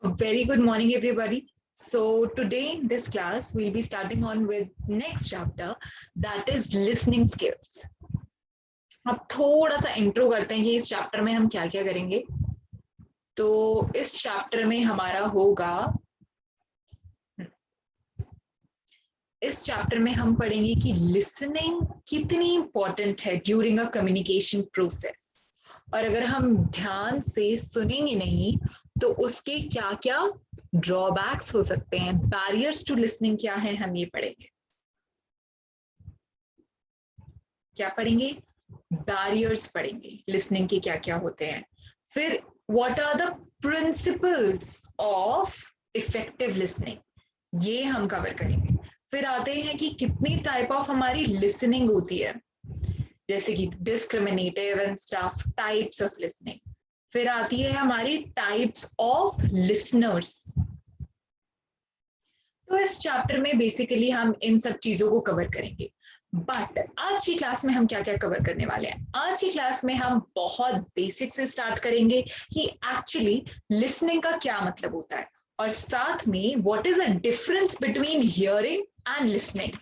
A very good morning, everybody. So today in this class, we'll be starting on with next chapter, that is listening skills. अब थोड़ा सा intro करते हैं कि इस chapter में हम क्या क्या करेंगे। तो इस चैप्टर में हमारा होगा, इस चैप्टर में हम पढ़ेंगे कि लिसनिंग कितनी इंपॉर्टेंट है ड्यूरिंग अ कम्युनिकेशन प्रोसेस, और अगर हम ध्यान से सुनेंगे नहीं तो उसके क्या क्या ड्रॉबैक्स हो सकते हैं, बैरियर्स टू लिसनिंग क्या है, हम ये पढ़ेंगे। क्या पढ़ेंगे? बैरियर्स पढ़ेंगे, लिसनिंग के क्या क्या होते हैं। फिर what are the principles of effective listening, ये हम कवर करेंगे। फिर आते हैं कि कितनी टाइप ऑफ हमारी लिसनिंग होती है, जैसे कि discriminative and stuff, types of listening. फिर आती है हमारी टाइप्स ऑफ लिसनर्स। तो इस चैप्टर में बेसिकली हम इन सब चीजों को कवर करेंगे। बट आज की क्लास में हम क्या क्या कवर करने वाले हैं? आज की क्लास में हम बहुत बेसिक से स्टार्ट करेंगे कि एक्चुअली लिसनिंग का क्या मतलब होता है, और साथ में what is a difference between hearing and listening,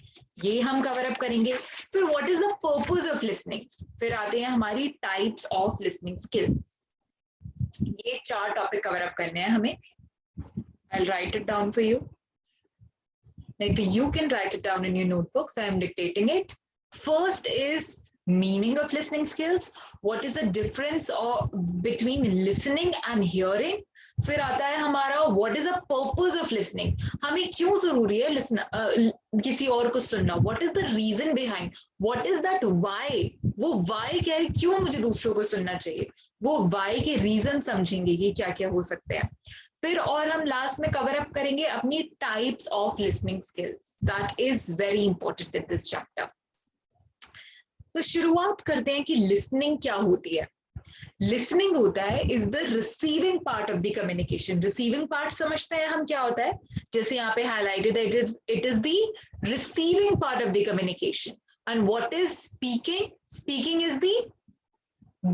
ये हम कवर अप करेंगे। फिर what is the purpose of listening, फिर आते हैं हमारी टाइप्स ऑफ लिसनिंग स्किल्स। ये चार टॉपिक कवर अप करने हैं हमें। I will write it down for you, like you can write it down in your notebooks. I am dictating it. First is meaning of listening skills. What is the difference between listening and hearing? फिर आता है हमारा what is the purpose of listening, हमें क्यों जरूरी है किसी और को सुनना, what is the reason behind, what is that why, वो why क्या है, क्यों मुझे दूसरों को सुनना चाहिए, वो why के reason समझेंगे कि क्या क्या हो सकते हैं। फिर और हम लास्ट में कवर अप करेंगे अपनी types of listening skills, that is very important in this chapter. तो शुरुआत करते हैं कि लिसनिंग क्या होती है। लिसनिंग होता है is the receiving part of the communication. Receiving part समझते हैं हम क्या होता है, जैसे यहाँ पे highlighted, it is the receiving part of the communication. And what is speaking? Speaking is the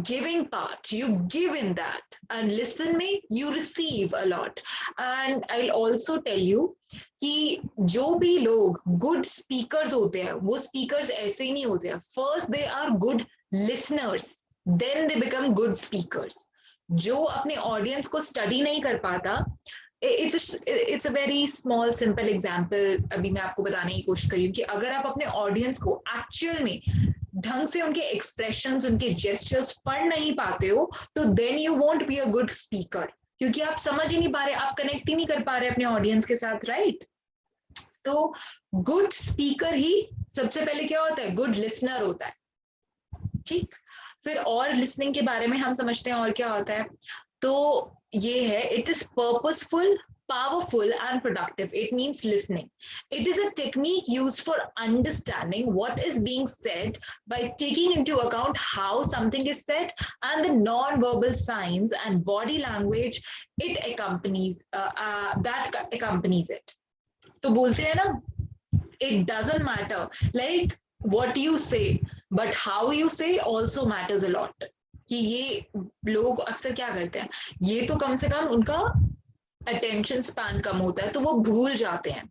giving part, you give in that, and listen में you receive a lot. And I'll also tell you कि जो भी लोग good speakers होते हैं वो speakers ऐसे ही नहीं होते हैं, first they are good listeners, then they become good speakers. जो अपने audience को study नहीं कर पाता, it's a very small simple example अभी मैं आपको बताने की कोशिश करी हूँ कि अगर आप अपने ऑडियंस को एक्चुअल में ढंग से उनके एक्सप्रेशंस, उनके जेस्चर्स पढ़ नहीं पाते हो, तो then you won't be a good speaker, क्योंकि आप समझ ही नहीं पा रहे, आप कनेक्ट ही नहीं कर पा रहे अपने ऑडियंस के साथ, राइट? तो गुड स्पीकर ही सबसे पहले क्या होता है, गुड लिसनर होता है। ठीक, फिर और लिसनिंग के बारे में हम समझते हैं और क्या होता है। तो ये है, it is purposeful, powerful and productive. It means listening. It is a technique used for understanding what is being said by taking into account how something is said and the non-verbal signs and body language it accompanies that accompanies it. तो बोलते हैं ना, it doesn't matter like what you say, but how you say also matters a lot. कि ये लोग अक्सर क्या करते हैं, ये तो कम से कम उनका अटेंशन स्पैन कम होता है तो वो भूल जाते हैं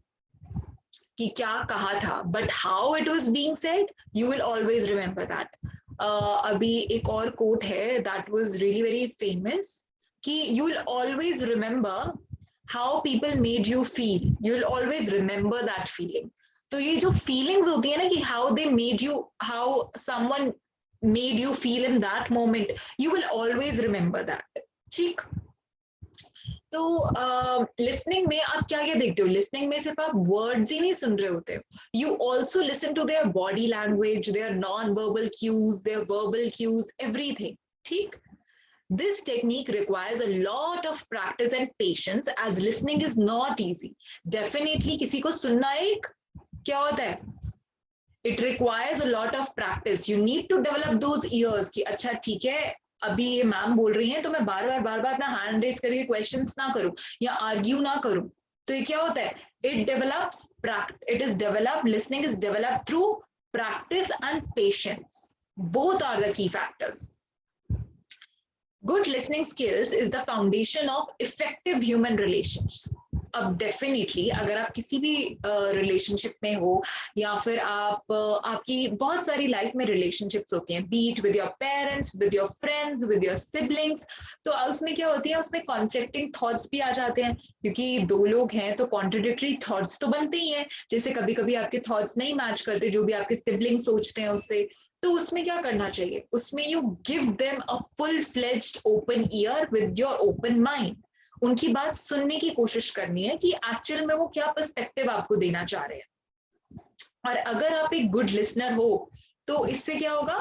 कि क्या कहा था, but how it was being said you will always remember that. अभी एक और कोट है that was really very famous कि you will always remember how people made you feel, you will always remember that feeling. तो ये जो feelings होती है ना कि how they made you, how someone made you feel in that moment, you will always remember that. ठीक, तो listening में आप क्या क्या देखते हो, लिसनिंग में सिर्फ आप वर्ड्स ही नहीं सुन रहे होते हो, you also listen to their body language, their non verbal cues, their verbal cues, everything. ठीक, this technique requires a lot of practice and patience as listening is not easy. Definitely किसी को सुनना एक क्या होता है, it requires a lot of practice. You need to develop those ears कि अच्छा ठीक है अभी ये मैम बोल रही हैं तो मैं बार बार अपना हैंड रेज करके क्वेश्चंस ना करूं या आर्ग्यू ना करूं। तो ये क्या होता है, it develops, it is developed, listening is developed through practice and patience, both are the key factors. Good listening skills is the foundation of effective human relations. अब डेफिनेटली अगर आप किसी भी रिलेशनशिप में हो या फिर आपकी बहुत सारी लाइफ में रिलेशनशिप्स होती हैं, beat with your parents, with your friends, with your siblings, तो उसमें क्या होती है, उसमें कॉन्फ्लिक्टिंग थॉट्स भी आ जाते हैं, क्योंकि दो लोग हैं तो कॉन्ट्रडिक्टरी थॉट्स तो बनते ही हैं। जैसे कभी कभी आपके थॉट्स नहीं मैच करते जो भी आपके सिबलिंग सोचते हैं उससे, तो उसमें क्या करना चाहिए, उसमें you give them a full fledged open year with your open mind. उनकी बात सुनने की कोशिश करनी है कि एक्चुअल में वो क्या पर्सपेक्टिव आपको देना चाह रहे हैं। और अगर आप एक गुड लिसनर हो तो इससे क्या होगा,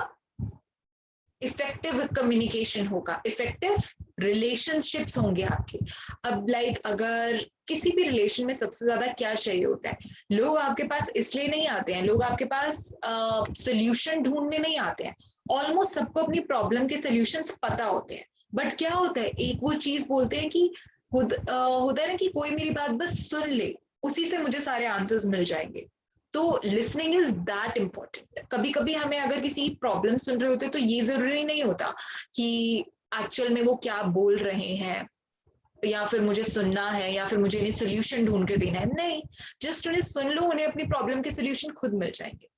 इफेक्टिव कम्युनिकेशन होगा, इफेक्टिव रिलेशनशिप्स होंगे आपके। अब अगर किसी भी रिलेशन में सबसे ज्यादा क्या चाहिए होता है, लोग आपके पास इसलिए नहीं आते हैं, लोग आपके पास सोल्यूशन ढूंढने नहीं आते हैं। ऑलमोस्ट सबको अपनी प्रॉब्लम के सोल्यूशंस पता होते हैं, बट क्या होता है, एक वो चीज बोलते हैं कि होता है ना कि कोई मेरी बात बस सुन ले, उसी से मुझे सारे आंसर्स मिल जाएंगे। तो लिसनिंग इज दैट इम्पोर्टेंट। कभी कभी हमें अगर किसी प्रॉब्लम सुन रहे होते तो ये जरूरी नहीं होता कि एक्चुअल में वो क्या बोल रहे हैं, या फिर मुझे सुनना है, या फिर मुझे इन्हें सोल्यूशन ढूंढ के देना है, नहीं, जस्ट उन्हें सुन लो, उन्हें अपनी प्रॉब्लम के सोल्यूशन खुद मिल जाएंगे।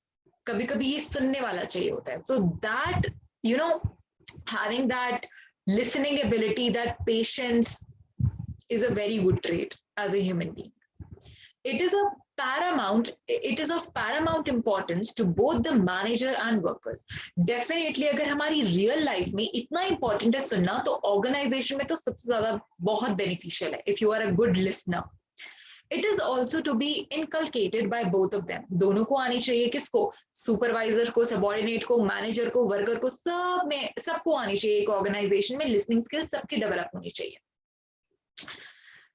कभी कभी ये सुनने वाला चाहिए होता है। So that you know having that listening ability, that patience is a very good trait as a human being. It is of paramount importance to both the manager and workers. Definitely अगर हमारी real life में इतना important है सुनना, तो organisation में तो सबसे ज्यादा बहुत बेनिफिशियल है, if you are a good listener. It is also to be inculcated by both of them. दोनों को आनी चाहिए, किसको, सुपरवाइजर को, सबॉर्डिनेट को, मैनेजर को, वर्कर को, सबको आनी चाहिए। एक ऑर्गेनाइजेशन में लिसनिंग स्किल सबकी डेवलप होनी चाहिए।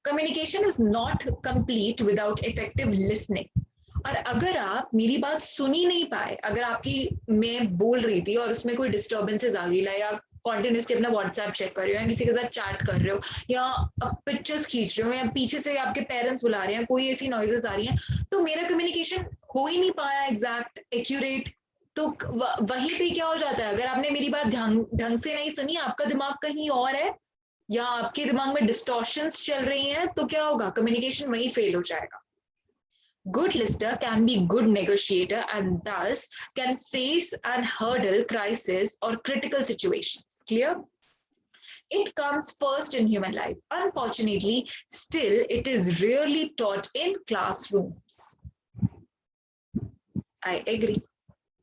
Communication is not complete without effective listening. और अगर आप मेरी बात सुन ही नहीं पाए, अगर मैं बोल रही थी और उसमें कोई डिस्टर्बेंसेस आ गई, या कॉन्टिन्यूसली अपना व्हाट्सएप चेक कर रहे हो, या किसी के साथ चैट कर रहे हो, या पिक्चर्स खींच रहे हो, या पीछे से आपके पेरेंट्स बुला रहे हैं, कोई ऐसी नॉइजेस आ रही हैं, तो मेरा कम्युनिकेशन हो ही नहीं पाया एग्जैक्ट, एक्यूरेट। तो वहीं पे क्या हो जाता है, अगर आपने मेरी बात ढंग से नहीं सुनी, आपका दिमाग कहीं और है, या आपके दिमाग में डिस्टॉर्शंस चल रही हैं, तो क्या होगा, कम्युनिकेशन वहीं फेल हो जाएगा। Good listener can be good negotiator and thus can face and hurdle crisis or critical situations. Clear? It comes first in human life. Unfortunately, still it is rarely taught in classrooms. I agree.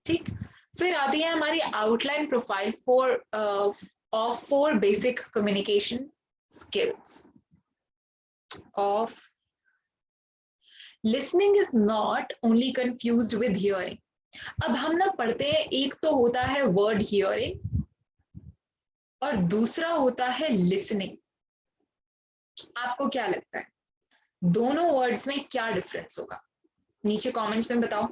ठीक, फिर आती है हमारी outline profile of 4 basic communication skills of listening is not only confused with hearing. अब हम ना पढ़ते हैं, एक तो होता है वर्ड हियरिंग और दूसरा होता है लिसनिंग। आपको क्या लगता है दोनों वर्ड्स में क्या डिफरेंस होगा, नीचे कमेंट्स में बताओ।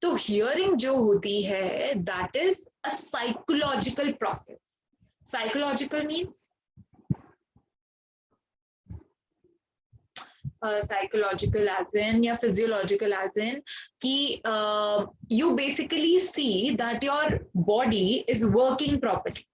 तो हियरिंग जो होती है that is a psychological process. Psychological means psychological as in या physiological as in कि you basically see that your body is working properly।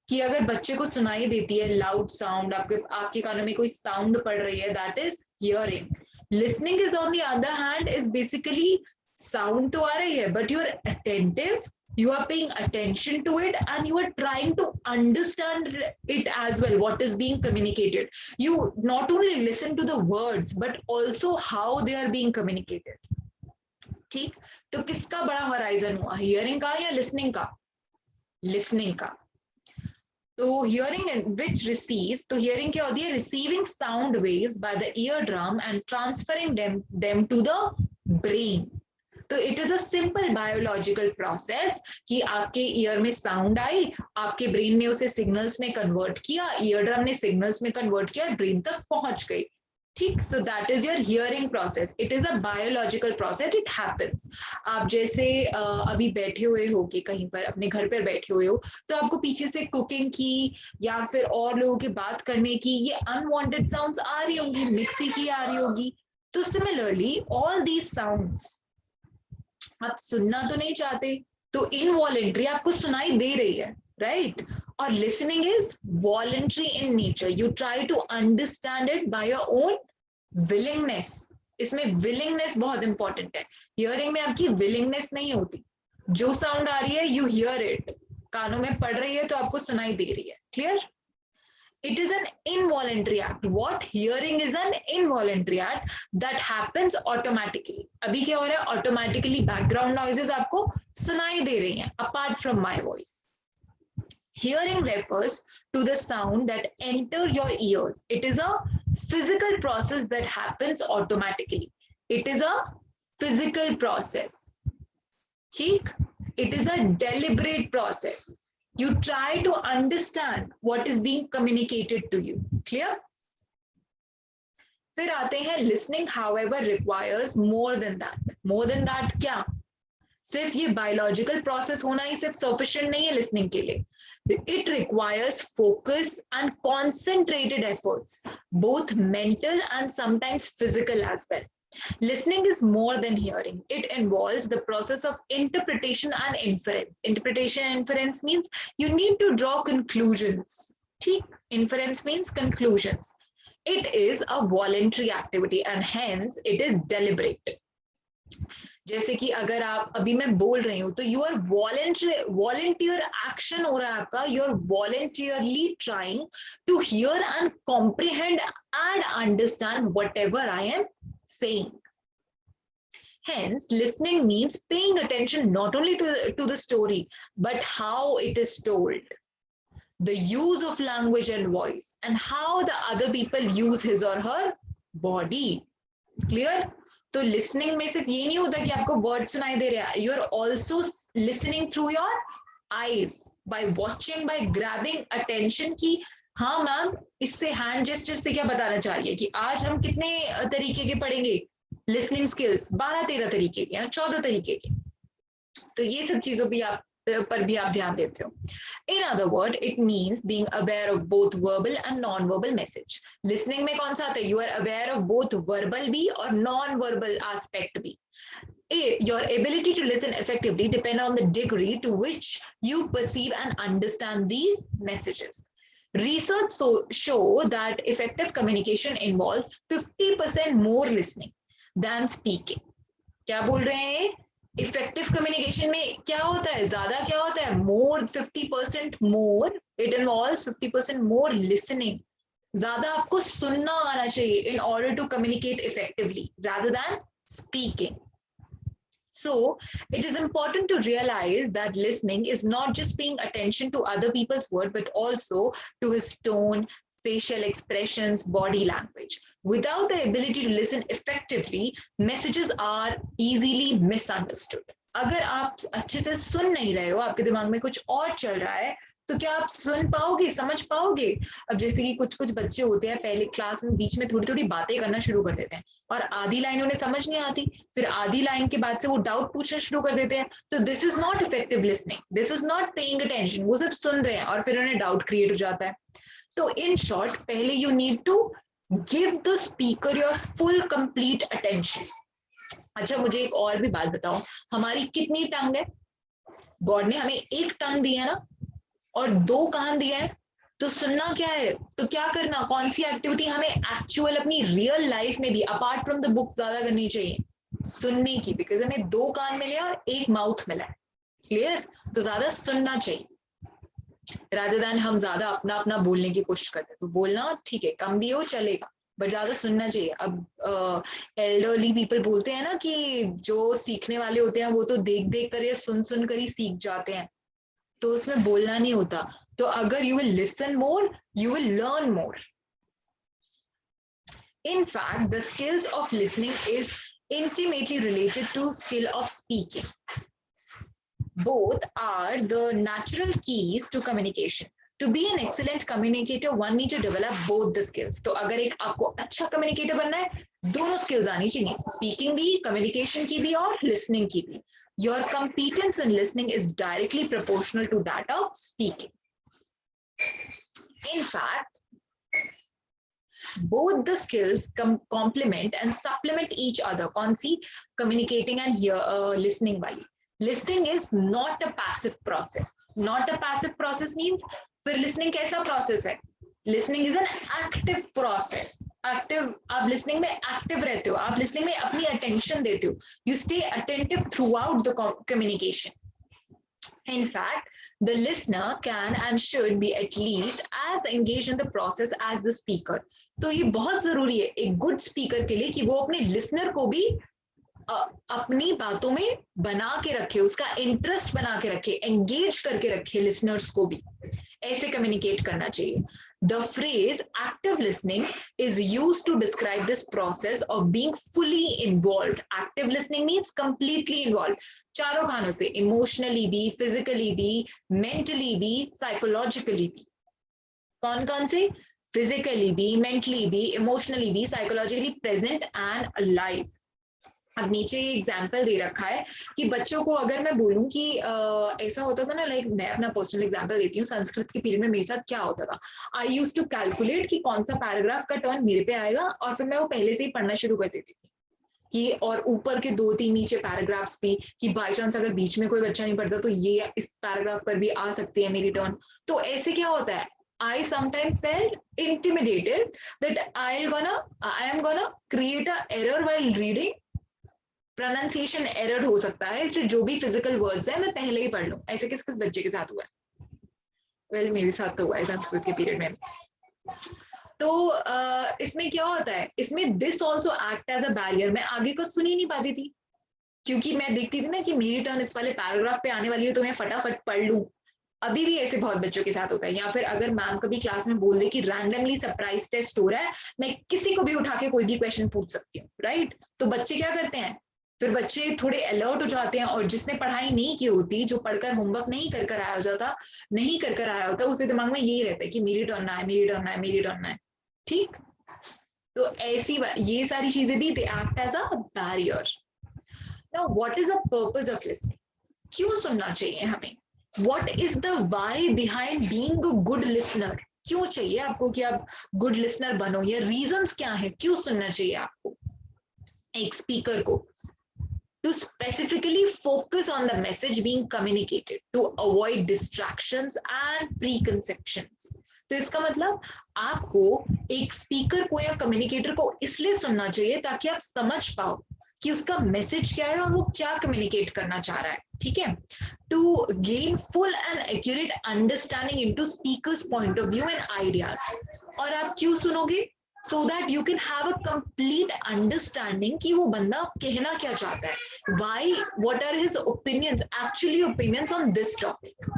कि अगर बच्चे को सुनाई देती है लाउड साउंड, आपके कानों में कोई साउंड पड़ रही है, that is hearing. Listening is on the other hand is basically sound तो आ रही है but you are attentive, you are paying attention to it and you are trying to understand it as well, what is being communicated. You not only listen to the words but also how they are being communicated। ठीक, तो किसका बड़ा horizon हुआ, hearing का या listening का? Listening का। तो हियरिंग विच रिसीव्स, तो हियरिंग क्या होती है, receiving sound waves by the ear drum and transferring them to the brain. तो it is a simple biological process कि आपके ईयर में साउंड आई, आपके ब्रेन ने उसे सिग्नल्स में कन्वर्ट किया, ईयर ड्रम ने सिग्नल्स में कन्वर्ट किया, ब्रेन तक पहुंच गई। ठीक, सो that is your hearing process. It is a biological process, it happens. आप जैसे अभी बैठे हुए हो कि कहीं पर अपने घर पर बैठे हुए हो, तो आपको पीछे से कुकिंग की या फिर और लोगों की बात करने की ये अनवांटेड साउंड्स आ रही होंगी, मिक्सी की आ रही होगी। तो सिमिलरली ऑल दीज साउंड्स आप सुनना तो नहीं चाहते, तो इनवॉलेंट्री आपको सुनाई दे रही है, right? Or listening is voluntary in nature. You try to understand it by your own willingness. इसमें willingness बहुत important है. Hearing में आपकी willingness नहीं होती. जो sound आ रही है you hear it. कानों में पड़ रही है तो आपको सुनाई दे रही है. Clear? It is an involuntary act. What? Hearing is an involuntary act that happens automatically. अभी क्या हो रहा है? Automatically background noises आपको सुनाई दे रही हैं apart from my voice. Hearing refers to the sound that enter your ears. It is a physical process that happens automatically. It is a physical process. ठीक? It is a deliberate process. You try to understand what is being communicated to you. Clear? फिर आते हैं listening, however, requires more than that. More than that क्या? सिर्फ ये biological process होना ही सिर्फ sufficient नहीं है listening के लिए. It requires focus and concentrated efforts, both mental and sometimes physical as well. Listening is more than hearing. It involves the process of interpretation and inference. Interpretation and inference means you need to draw conclusions. Inference means conclusions. It is a voluntary activity and hence it is deliberate. जैसे कि अगर आप अभी मैं बोल रही हूँ तो यू आर वॉलंटियर एक्शन हो रहा है आपका. You are voluntarily trying to hear and comprehend and understand whatever I am saying. Hence, listening means paying attention not only to the story, but how it is told, the use of language and voice, and how the other people use his or her body. Clear? तो listening में सिर्फ ये नहीं होता कि आपको word सुनाई दे रहा है. You are also listening through your eyes, by watching, by grabbing attention की हाँ मैम इससे हैंड जेस्चर से क्या बताना चाह रही है कि आज हम कितने तरीके के पढ़ेंगे लिसनिंग स्किल्स. 12-13 तरीके के या 14 तरीके के. तो ये सब चीजों पर भी आप ध्यान देते हो. In other word it means being aware of both verbal and non verbal message. Listening में कौन सा आता है? You are aware of both verbal भी और नॉन वर्बल एस्पेक्ट भी. Your ability to listen effectively depend on the degree to which you perceive and understand these messages. Research show that effective communication involves 50% more listening than speaking. क्या बोल रहे हैं? Effective communication में क्या होता है? ज्यादा क्या होता है? More, 50% more. It involves 50% more listening. ज्यादा आपको सुनना आना चाहिए in order to communicate effectively rather than speaking. So it is important to realize that listening is not just paying attention to other people's word, but also to his tone, facial expressions, body language. Without the ability to listen effectively, messages are easily misunderstood. अगर आप अच्छे से सुन नहीं रहे हो, आपके दिमाग में कुछ और चल रहा है, तो क्या आप सुन पाओगे, समझ पाओगे? अब जैसे कि कुछ बच्चे होते हैं पहले क्लास में बीच में थोड़ी थोड़ी बातें करना शुरू कर देते हैं और आधी लाइन उन्हें समझ नहीं आती, फिर आधी लाइन के बाद से वो डाउट पूछना शुरू कर देते हैं. तो this is not effective listening, this is not paying attention. वो सिर्फ सुन रहे हैं और फिर उन्हें डाउट क्रिएट हो जाता है. तो इन शॉर्ट पहले you need to give the speaker your full complete attention. अच्छा मुझे एक और भी बात बताओ, हमारी कितनी टंग है? गॉड ने हमें एक टंग दी है ना और 2 कान दिए हैं. तो सुनना क्या है? तो क्या करना, कौन सी एक्टिविटी हमें एक्चुअल अपनी रियल लाइफ में भी अपार्ट फ्रॉम द बुक ज्यादा करनी चाहिए? सुनने की, बिकॉज हमें 2 कान मिले और 1 माउथ मिला है. क्लियर? तो ज्यादा सुनना चाहिए rather than हम ज्यादा अपना अपना बोलने की कोशिश करते हैं. तो बोलना ठीक है, कम भी हो चलेगा, बट ज्यादा सुनना चाहिए. अब एल्डरली पीपल बोलते हैं ना कि जो सीखने वाले होते हैं वो तो देख देख कर या सुन सुन कर ही सीख जाते हैं, तो उसमें बोलना नहीं होता. तो अगर you will listen more, you will learn more. In fact, the skills of listening is intimately related to skill of speaking. Both are the natural keys to communication. To be an excellent communicator, one needs to develop both the skills. तो अगर एक आपको अच्छा communicator बनना है, दोनों skills आनी चाहिए, speaking भी, communication की भी और listening की भी. Your competence in listening is directly proportional to that of speaking. In fact, both the skills complement and supplement each other. कौन सी? Communicating and listening वाली. Listening is not a passive process. Not a passive process means फिर listening कैसा process है? Listening is an active process. Active, आप listening में active रहते हो, आप लिसनिंग में अपनी अटेंशन देते हो, you stay attentive through out the communication. In fact, the listener can and should be at least as engaged in the process as the speaker. तो ये बहुत जरूरी है एक गुड स्पीकर के लिए कि वो अपने लिसनर को भी अपनी बातों में बना के रखे, उसका इंटरेस्ट बना के रखे, एंगेज करके रखे लिसनर्स को भी. ऐसे कम्युनिकेट करना चाहिए. The phrase active listening is used to describe this process of being fully involved. Active listening means completely involved. चारों खानों से, इमोशनली भी, फिजिकली भी, मेंटली भी, साइकोलॉजिकली भी. कौन कौन से? फिजिकली भी, मेंटली भी, इमोशनली भी, साइकोलॉजिकली प्रेजेंट एंड अलाइव. अब नीचे ये एग्जाम्पल दे रखा है कि बच्चों को अगर मैं बोलूं कि ऐसा होता था ना, लाइक मैं अपना पर्सनल एग्जाम्पल देती हूँ. संस्कृत के पीरियड में मेरे साथ क्या होता था, आई यूज टू कैलकुलेट कि कौन सा पैराग्राफ का टर्न मेरे पे आएगा और फिर मैं वो पहले से ही पढ़ना शुरू कर देती थी कि, और ऊपर के 2-3 नीचे पैराग्राफ्स भी, कि बाई चांस अगर बीच में कोई बच्चा नहीं पढ़ता तो ये इस पैराग्राफ पर भी आ सकती है मेरी टर्न. तो ऐसे क्या होता है, I sometimes felt intimidated that I am gonna create a error while reading. Pronunciation error हो सकता है, इसलिए जो भी फिजिकल वर्ड्स है मैं पहले ही पढ़ लूं. ऐसे किस किस बच्चे के साथ हुआ है? वेल मेरे साथ तो हुआ है संस्कृत के पीरियड में. तो इसमें क्या होता है, इसमें this also act as a barrier. मैं आगे को सुन ही नहीं पाती थी क्योंकि मैं देखती थी ना कि मेरी टर्न इस वाले पैराग्राफ पे आने वाली है तो मैं फटाफट पढ़ लूं. अभी भी ऐसे बहुत बच्चों के साथ होता है. या फिर अगर मैम कभी क्लास में बोल दे कि रैंडमली सरप्राइज टेस्ट हो रहा है, मैं किसी को भी उठा के कोई भी क्वेश्चन पूछ सकती हूँ, राइट? तो बच्चे क्या करते हैं, फिर बच्चे थोड़े अलर्ट हो जाते हैं, और जिसने पढ़ाई नहीं की होती, जो पढ़कर होमवर्क नहीं कर आया होता, उसे दिमाग में यही रहता है कि मेरी टर्न ना है, मेरी टर्न ना है, मेरी टर्न ना है. ठीक, तो ऐसी ये सारी चीजें भी they act as a barrier. Now what is the purpose of listening? क्यों सुनना चाहिए हमें? What is the why behind being a good listener? क्यों चाहिए आपको कि आप गुड लिसनर बनो? या रीजंस क्या है, क्यों सुनना चाहिए आपको एक स्पीकर को? To specifically focus on the message being communicated, to avoid distractions and preconceptions. तो इसका मतलब आपको एक स्पीकर को या कम्युनिकेटर को इसलिए सुनना चाहिए ताकि आप समझ पाओ कि उसका मैसेज क्या है और वो क्या कम्युनिकेट करना चाह रहा है. ठीक है, to gain full and accurate understanding into speaker's point of view and ideas. और आप क्यों सुनोगे? so that you can have a complete understanding कि वो बंदा कहना क्या चाहता है, why, what are his opinions, actually opinions on this topic.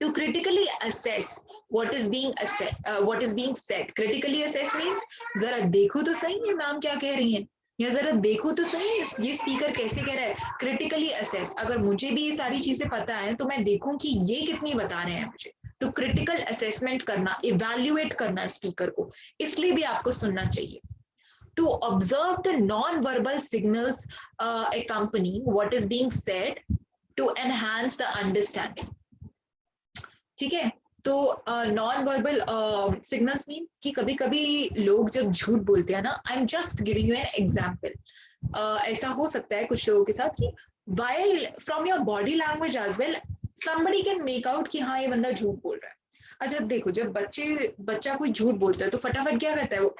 To critically assess what is being said. Critically assess means जरा देखो तो सही ये मैम क्या कह रही हैं, या जरा देखो तो सही ये स्पीकर कैसे कह रहा है. क्रिटिकली असेस, अगर मुझे भी ये सारी चीजें पता है तो मैं देखूं कि ये कितनी बता रहे हैं मुझे. तो क्रिटिकल असेसमेंट करना, इवैल्यूएट करना स्पीकर को, इसलिए भी आपको सुनना चाहिए. To observe the non verbal signals accompanying what is being said to enhance the understanding. ठीक है, तो नॉन वर्बल सिग्नल्स मीन्स कि कभी कभी लोग जब झूठ बोलते हैं ना, I am just giving you an example. ऐसा हो सकता है कुछ लोगों के साथ कि while from your body language as well somebody can make out कि हाँ ये बंदा झूठ बोल रहा है. अच्छा देखो, जब बच्चा कोई झूठ बोलता है तो फटाफट क्या करता है, वो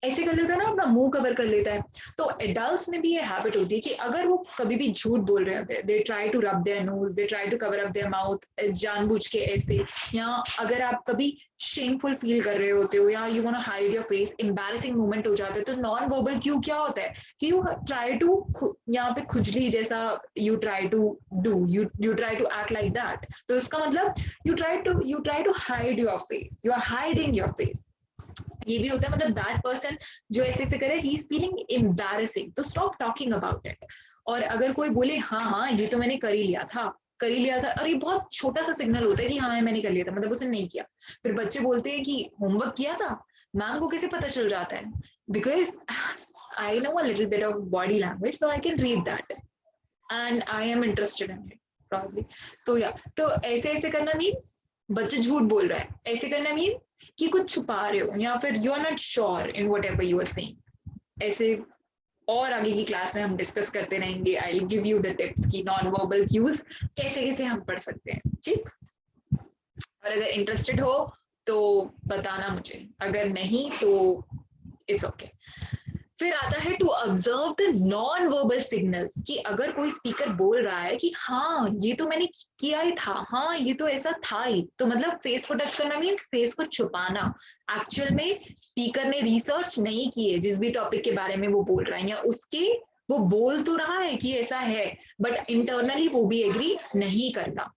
ऐसे कर लेता है ना, अपना मुंह कवर कर लेता है. तो एडल्ट्स में भी ये हैबिट होती है कि अगर वो कभी भी झूठ बोल रहे होते हैं, they try to rub their nose, they try to cover up their mouth, जानबूझ के ऐसे. या अगर आप कभी शेमफुल फील कर रहे होते हो या you want to hide your face, embarrassing moment हो जाता है, तो नॉन वर्बल क्यू क्या होता है कि यू ट्राई टू, यहाँ पे खुजली जैसा you try to do, you try to act like that. तो इसका मतलब you try to hide your face, you are hiding your face. ये भी होता है, मतलब दैट पर्सन जो ऐसे ऐसे करे, ही इज फीलिंग एम्बैरेसिंग, तो स्टॉप टॉकिंग अबाउट इट. और अगर कोई बोले हाँ हाँ ये तो मैंने कर ही लिया था, और ये बहुत छोटा सा सिग्नल होता है कि हाँ मैंने कर लिया था, मतलब उसने नहीं किया. फिर बच्चे बोलते हैं कि होमवर्क किया था, मैम को कैसे पता चल जाता है? Because I know a little bit of body language, so I can read that and I am interested in it probably. तो ऐसे ऐसे करना मीन्स बच्चा झूठ बोल रहा है, ऐसे करना मीन्स कि कुछ छुपा रहे हो, या फिर you are not sure in whatever you are saying. ऐसे और आगे की क्लास में हम डिस्कस करते रहेंगे। I will give you the tips की नॉन वर्बल क्यूज कैसे कैसे हम पढ़ सकते हैं, ठीक। और अगर इंटरेस्टेड हो तो बताना मुझे, अगर नहीं तो इट्स ओके। फिर आता है to observe the non verbal signals, कि अगर कोई स्पीकर बोल रहा है कि हाँ ये तो मैंने किया ही था, हाँ ये तो ऐसा था ही, तो मतलब फेस को टच करना मीन्स फेस को छुपाना। एक्चुअल में स्पीकर ने रिसर्च नहीं की है जिस भी टॉपिक के बारे में वो बोल रहा है, या उसके वो बोल तो रहा है कि ऐसा है बट इंटरनली वो भी एग्री नहीं करता।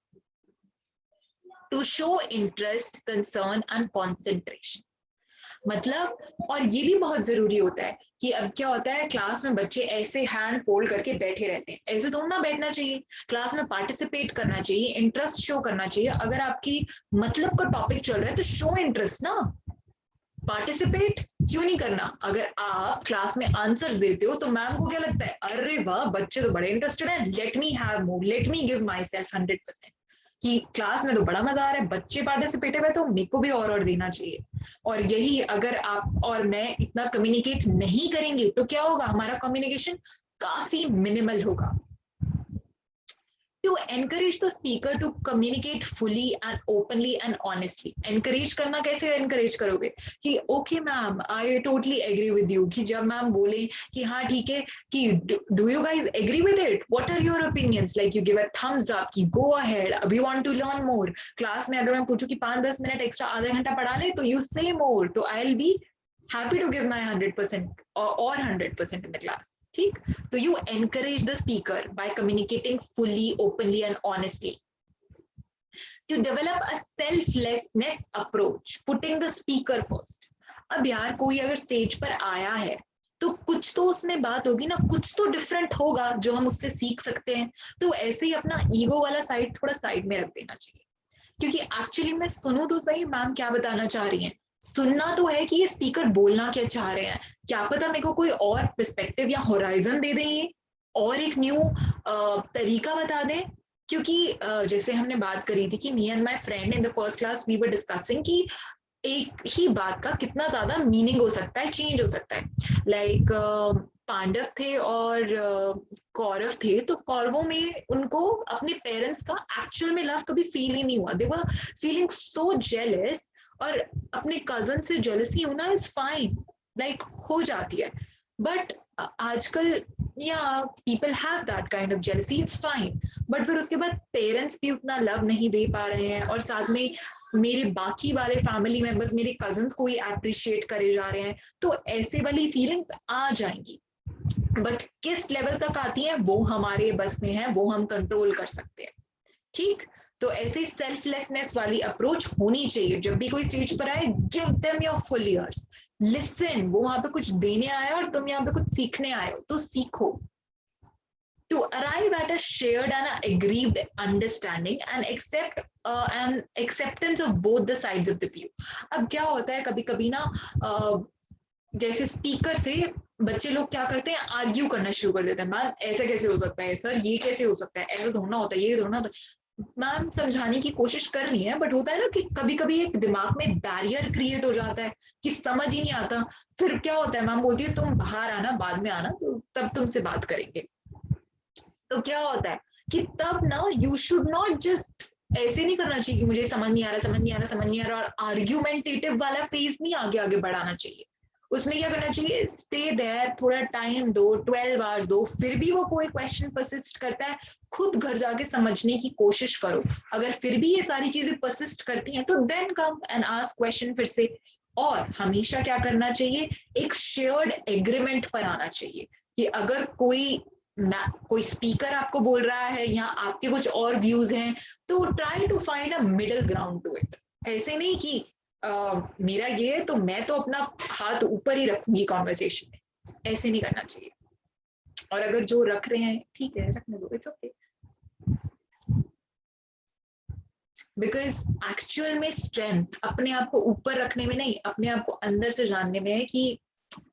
To show interest, concern and concentration, मतलब, और ये भी बहुत जरूरी होता है कि अब क्या होता है क्लास में बच्चे ऐसे हैंड फोल्ड करके बैठे रहते हैं, ऐसे थोड़ा ना बैठना चाहिए। क्लास में पार्टिसिपेट करना चाहिए, इंटरेस्ट शो करना चाहिए। अगर आपकी मतलब का टॉपिक चल रहा है तो शो इंटरेस्ट ना, पार्टिसिपेट क्यों नहीं करना। अगर आप क्लास में आंसर्स देते हो तो मैम को क्या लगता है, अरे वाह बच्चे तो बड़े इंटरेस्टेड हैं, let me have more, let me give my self 100%, कि क्लास में तो बड़ा मजा आ रहा है, बच्चे पार्टिसिपेटिव है तो मेरे को भी और देना चाहिए। और यही अगर आप और मैं इतना कम्युनिकेट नहीं करेंगे तो क्या होगा, हमारा कम्युनिकेशन काफी मिनिमल होगा। To encourage the speaker to communicate fully and openly and honestly, encourage करना कैसे encourage करोगे कि okay ma'am I totally agree with you, कि जब मैम बोले कि हाँ ठीक है कि do you guys agree with it, what are your opinions, like you give a thumbs up कि go ahead, we want to learn more। Class में अगर मैं पूछूं कि 5-10 मिनट एक्स्ट्रा आधा घंटा पढ़ा ले तो you say more, तो I'll be happy to give my 100% or 100% in the class, ठीक। तो you encourage the speaker by communicating fully, openly and honestly. To develop a selflessness approach, putting the speaker first. अब यार कोई अगर stage पर आया है तो कुछ तो उसमें बात होगी ना, कुछ तो डिफरेंट होगा जो हम उससे सीख सकते हैं। तो ऐसे ही अपना ईगो वाला साइड थोड़ा साइड में रख देना चाहिए, क्योंकि एक्चुअली मैं सुनूं तो सही मैम क्या बताना चाह रही हैं, सुनना तो है कि ये स्पीकर बोलना क्या चाह रहे हैं, क्या पता मेरे को कोई और पर्सपेक्टिव या होराइजन दे दें ये, और एक न्यू तरीका बता दें। क्योंकि जैसे हमने बात करी थी कि me and my friend in the first class we were discussing कि एक ही बात का कितना ज्यादा मीनिंग हो सकता है, चेंज हो सकता है। लाइक पांडव थे और कौरव थे, तो कौरवों में उनको अपने पेरेंट्स का एक्चुअल में लव कभी फील ही नहीं हुआ, दे वर फीलिंग सो जेलस। और अपने कजन से जेलसी होना इज फाइन, लाइक हो जाती है, बट आजकल या people have that kind of jealousy, it's fine. But फिर उसके बाद पेरेंट्स भी उतना लव नहीं दे पा रहे हैं, और साथ में मेरे बाकी वाले फैमिली मेंबर्स मेरे कजन्स को ही अप्रिशिएट करे जा रहे हैं, तो ऐसे वाली फीलिंग्स आ जाएंगी। बट किस लेवल तक आती है वो हमारे बस में है, वो हम कंट्रोल कर सकते हैं, ठीक। तो ऐसे सेल्फलेसनेस वाली अप्रोच होनी चाहिए, जब भी कोई स्टेज पर आए give them your full years, listen, वो वहां पे कुछ देने आए और तुम यहाँ पे कुछ सीखने आए हो तो सीखो। To arrive at a shared and aggrieved understanding and accept and acceptance of both the sides of the view। अब क्या होता है कभी कभी ना, जैसे स्पीकर से बच्चे लोग क्या करते हैं, आर्ग्यू करना शुरू कर देते हैं, मैम ऐसा कैसे हो सकता है सर, ये कैसे हो सकता है, ऐसा थोड़ा होता है, ये थोड़ा होता है। मैम समझाने की कोशिश कर रही है, बट होता है ना कि कभी कभी एक दिमाग में बैरियर क्रिएट हो जाता है कि समझ ही नहीं आता। फिर क्या होता है, मैम बोलती है तुम बाहर आना, बाद में आना, तो तब तुमसे बात करेंगे। तो क्या होता है कि तब ना यू शुड नॉट जस्ट, ऐसे नहीं करना चाहिए कि मुझे समझ नहीं आ रहा, समझ नहीं आ रहा, समझ नहीं आ रहा, और आर्ग्यूमेंटेटिव वाला फेज नहीं आगे आगे बढ़ाना चाहिए। उसमें क्या करना चाहिए, स्टे देयर, थोड़ा टाइम दो, 12 आवर्स दो, फिर भी वो कोई क्वेश्चन परसिस्ट करता है, खुद घर जाके समझने की कोशिश करो। अगर फिर भी ये सारी चीजें परसिस्ट करती हैं तो then come and ask question फिर से। और हमेशा क्या करना चाहिए, एक शेयर्ड एग्रीमेंट पर आना चाहिए, कि अगर कोई स्पीकर आपको बोल रहा है या आपके कुछ और व्यूज हैं, तो try to find a middle ground to it. ऐसे नहीं कि मेरा ये है तो मैं तो अपना हाथ ऊपर ही रखूंगी कॉन्वर्सेशन में, ऐसे नहीं करना चाहिए। और अगर जो रख रहे हैं ठीक है रखने दो, इट्स ओके। बिकॉज एक्चुअल में स्ट्रेंथ अपने आप को ऊपर रखने में नहीं, अपने आप को अंदर से जानने में है कि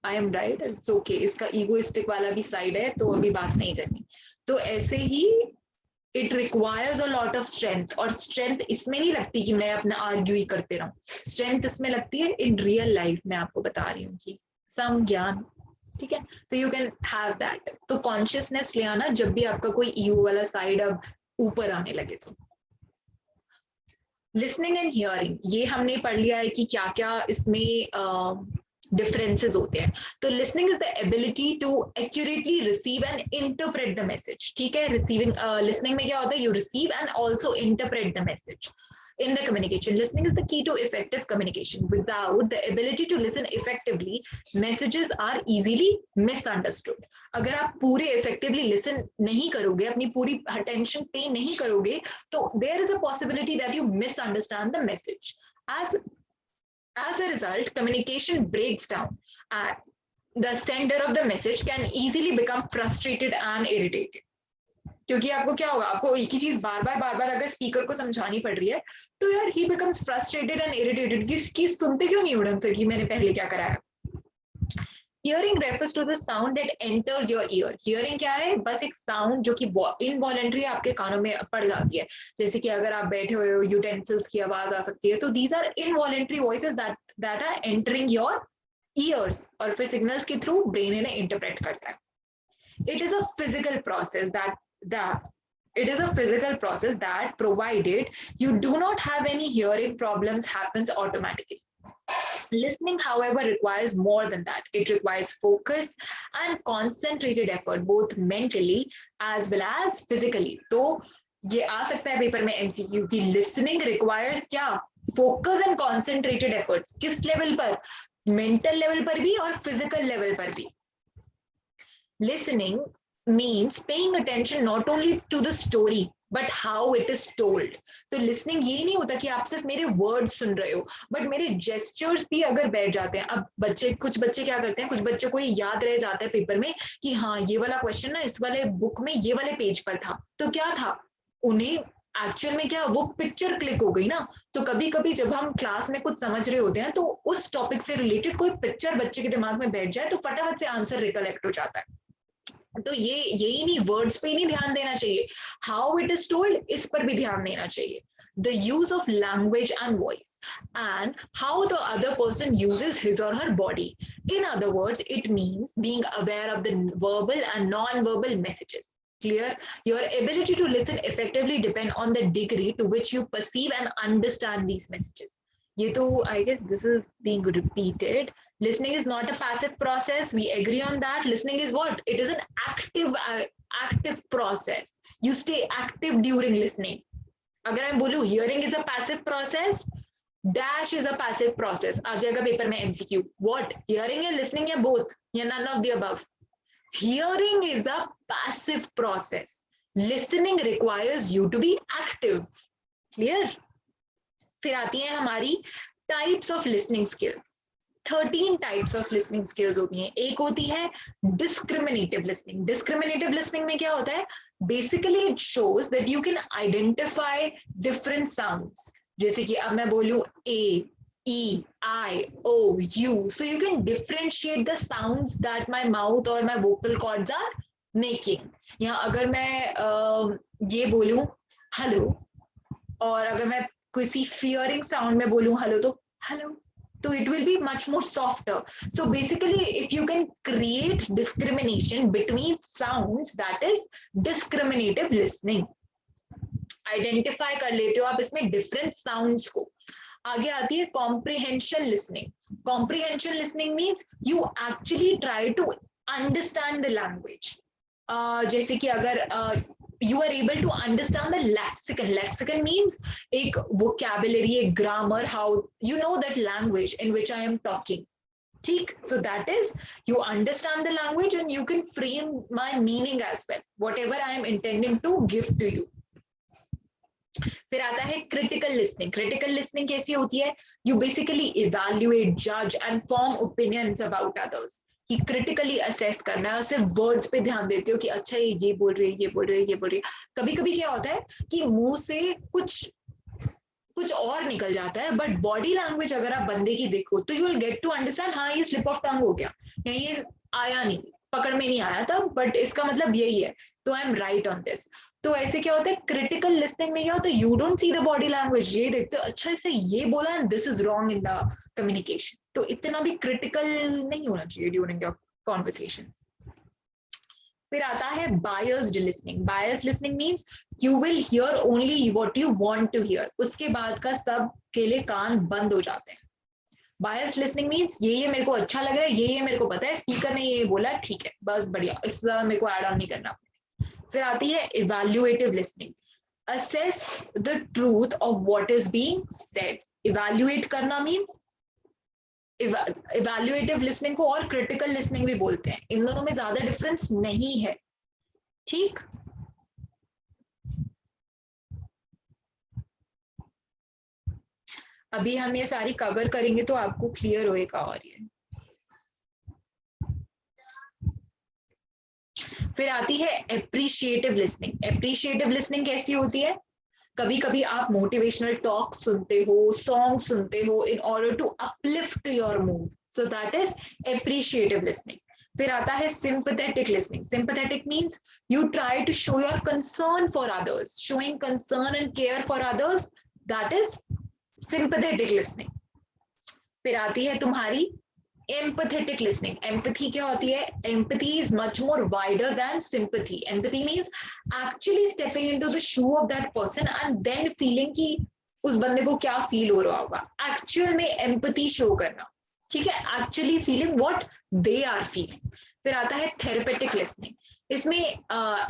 I am right, it's okay. इसका ईगोइस्टिक वाला भी साइड है तो अभी बात नहीं करनी। तो ऐसे ही it requires a lot of strength, और स्ट्रेंथ इसमें नहीं लगती कि मैं अपना आर्ग्यू ही करते रहूं, स्ट्रेंथ इसमें लगती है इन रियल लाइफ में। आपको बता रही हूँ कि सम ज्ञान ठीक है, तो यू कैन हैव दैट। तो कॉन्शियसनेस ले आना जब भी आपका कोई ईयू वाला साइड अब ऊपर आने लगे। तो लिसनिंग एंड हियरिंग, ये हमने पढ़ लिया है कि क्या क्या इसमें डिफरेंसेस होते हैं। तो listening is the ability to accurately receive and interpret the message. ठीक है, रिसीविंग लिसनिंग में क्या होता है, you receive and also interpret the message in the communication. Listening is the key to effective communication. Without the ability to listen effectively, messages are easily misunderstood. अगर आप पूरे effectively listen नहीं करोगे, अपनी पूरी attention pay नहीं करोगे, तो there is a possibility that you misunderstand the message. As a result, communication breaks down. The sender of the message can easily become frustrated and irritated. क्योंकि आपको क्या होगा, आपको एक ही चीज बार बार अगर स्पीकर को समझानी पड़ रही है, तो यार ही बिकम्स फ्रस्ट्रेटेड एंड इरिटेटेड कि सुनते क्यों नहीं हो ढंग से कि मैंने पहले क्या कराया। Hearing refers to the sound that enters your ear. Hearing क्या है, बस एक साउंड जो कि इनवॉलेंट्री आपके कानों में पड़ जाती है। जैसे कि अगर आप बैठे हुए हो, यूटेंसिल्स की आवाज आ सकती है, तो these are involuntary voices that are entering your ears, और फिर सिग्नल्स के थ्रू ब्रेन इन्हें इंटरप्रेट करता है। It is a physical process that provided you do not have any hearing problems happens automatically. Listening, however, requires more than that. It requires focus and concentrated effort, both mentally as well as physically. तो ये आ सकता है paper में MCQ की listening requires क्या, focus and concentrated efforts. किस level पर, mental लेवल पर भी और physical लेवल पर भी। Listening means paying attention not only to the story but how it is told. तो listening ये नहीं होता कि आप सिर्फ मेरे words सुन रहे हो, but मेरे gestures भी अगर बैठ जाते हैं। अब कुछ बच्चे क्या करते हैं, कुछ बच्चों को ये याद रह जाता है पेपर में कि हाँ ये वाला क्वेश्चन ना इस वाले बुक में ये वाले पेज पर था, तो क्या था, उन्हें एक्चुअल में क्या वो पिक्चर क्लिक हो गई ना। तो कभी कभी जब हम क्लास में कुछ समझ रहे होते हैं, तो उस टॉपिक से रिलेटेड कोई पिक्चर बच्चे के दिमाग में बैठ जाए, तो फटाफट से आंसर रिकलेक्ट हो जाता है। तो ये यही नहीं, वर्ड्स पे ही नहीं ध्यान देना चाहिए, हाउ इट इज टोल्ड इस पर भी ध्यान देना चाहिए। The use of language and voice and how the other person uses his or her body. In other words, it means being aware of the verbal and non-verbal messages. Clear? Your ability to listen effectively depend on the degree to which you perceive and understand these messages. ये तो I guess this is being repeated. Listening is not a passive process. We agree on that. Listening is what? It is an active process. You stay active during listening. अगर मैं बोलूँ hearing is a passive process, dash is a passive process. आ जाएगा paper में MCQ. What? Hearing या listening या both? या none of the above? Hearing is a passive process. Listening requires you to be active. Clear? फिर आती है हमारी types of listening skills. 13 types of listening skills होती हैं। एक होती है डिस्क्रिमिनेटिव लिसनिंग। डिस्क्रिमिनेटिव लिसनिंग में क्या होता है, basically it shows that you can identify different sounds. जैसे कि अब मैं बोलूं A, E, I, O, U, so you can differentiate the sounds that my mouth और my vocal cords are making. यहाँ अगर मैं ये बोलूं हेलो, और अगर मैं किसी फियरिंग साउंड में बोलूं हेलो, तो hello, so it will be much more softer. So basically if you can create discrimination between sounds, that is discriminative listening. Identify कर लेते हो आप इसमें different sounds को। आगे आती है comprehension listening. Comprehension listening means you actually try to understand the language. जैसे कि अगर you are able to understand the lexicon. Lexicon means एक vocabulary, एक grammar, how you know that language in which I am talking. ठीक, so that is you understand the language and you can frame my meaning as well, whatever I am intending to give to you. फिर आता है critical listening. Critical listening कैसी होती है, you basically evaluate, judge and form opinions about others. कि critically assess करना है, सिर्फ वर्ड्स पे ध्यान देते हो कि अच्छा ये बोल रही है, ये बोल रही है, ये बोल रही है। कभी कभी क्या होता है कि मुंह से कुछ और निकल जाता है, बट बॉडी लैंग्वेज अगर आप बंदे की देखो तो you will get to understand, हाँ ये स्लिप ऑफ टंग हो गया या ये आया नहीं, पकड़ में नहीं आया था, बट इसका मतलब यही है, तो I am right on this. तो ऐसे क्या होता है, क्रिटिकल लिसनिंग में क्या होता है, you don't see the body language, ये देखते हो अच्छा इसे ये बोला and this is wrong in the communication. तो इतना भी क्रिटिकल नहीं होना चाहिए ड्यूरिंग योर कॉन्वर्सेशन। फिर आता है biased listening. Biased listening means you will hear only what you want to hear, उसके बाद का सब के लिए कान बंद हो जाते हैं। बायस्ड लिसनिंग मीन्स ये मेरे को अच्छा लग रहा है, ये मेरे को पता है, स्पीकर ने ये बोला, ठीक है बस बढ़िया, इससे ज्यादा मेरे को ऐड ऑन नहीं करना। फिर आती है evaluative listening. Assess the truth of what is being said. Evaluate करना मीन्स, इवैल्यूएटिव लिसनिंग को और क्रिटिकल लिसनिंग भी बोलते हैं, इन दोनों में ज्यादा डिफरेंस नहीं है, ठीक। अभी हम ये सारी कवर करेंगे तो आपको क्लियर होएगा। और ये फिर आती है एप्रिशिएटिव लिसनिंग। एप्रिशिएटिव लिसनिंग कैसी होती है? कभी कभी आप मोटिवेशनल टॉक सुनते हो, सॉन्ग सुनते हो in order to uplift your mood, so that is appreciative listening. फिर आता है sympathetic listening. Sympathetic means you try to show your concern for others, showing concern and care for others, that is sympathetic listening. फिर आती है तुम्हारी empathetic listening. Empathy क्या होती है? Empathy is much more wider than sympathy. Empathy means actually stepping into the shoe of that person and then feeling कि उस बंदे को क्या फील हो रहा होगा, एक्चुअल में empathy शो करना, ठीक है, actually feeling what they are feeling. फिर आता है थेरेपेटिक लिसनिंग। इसमें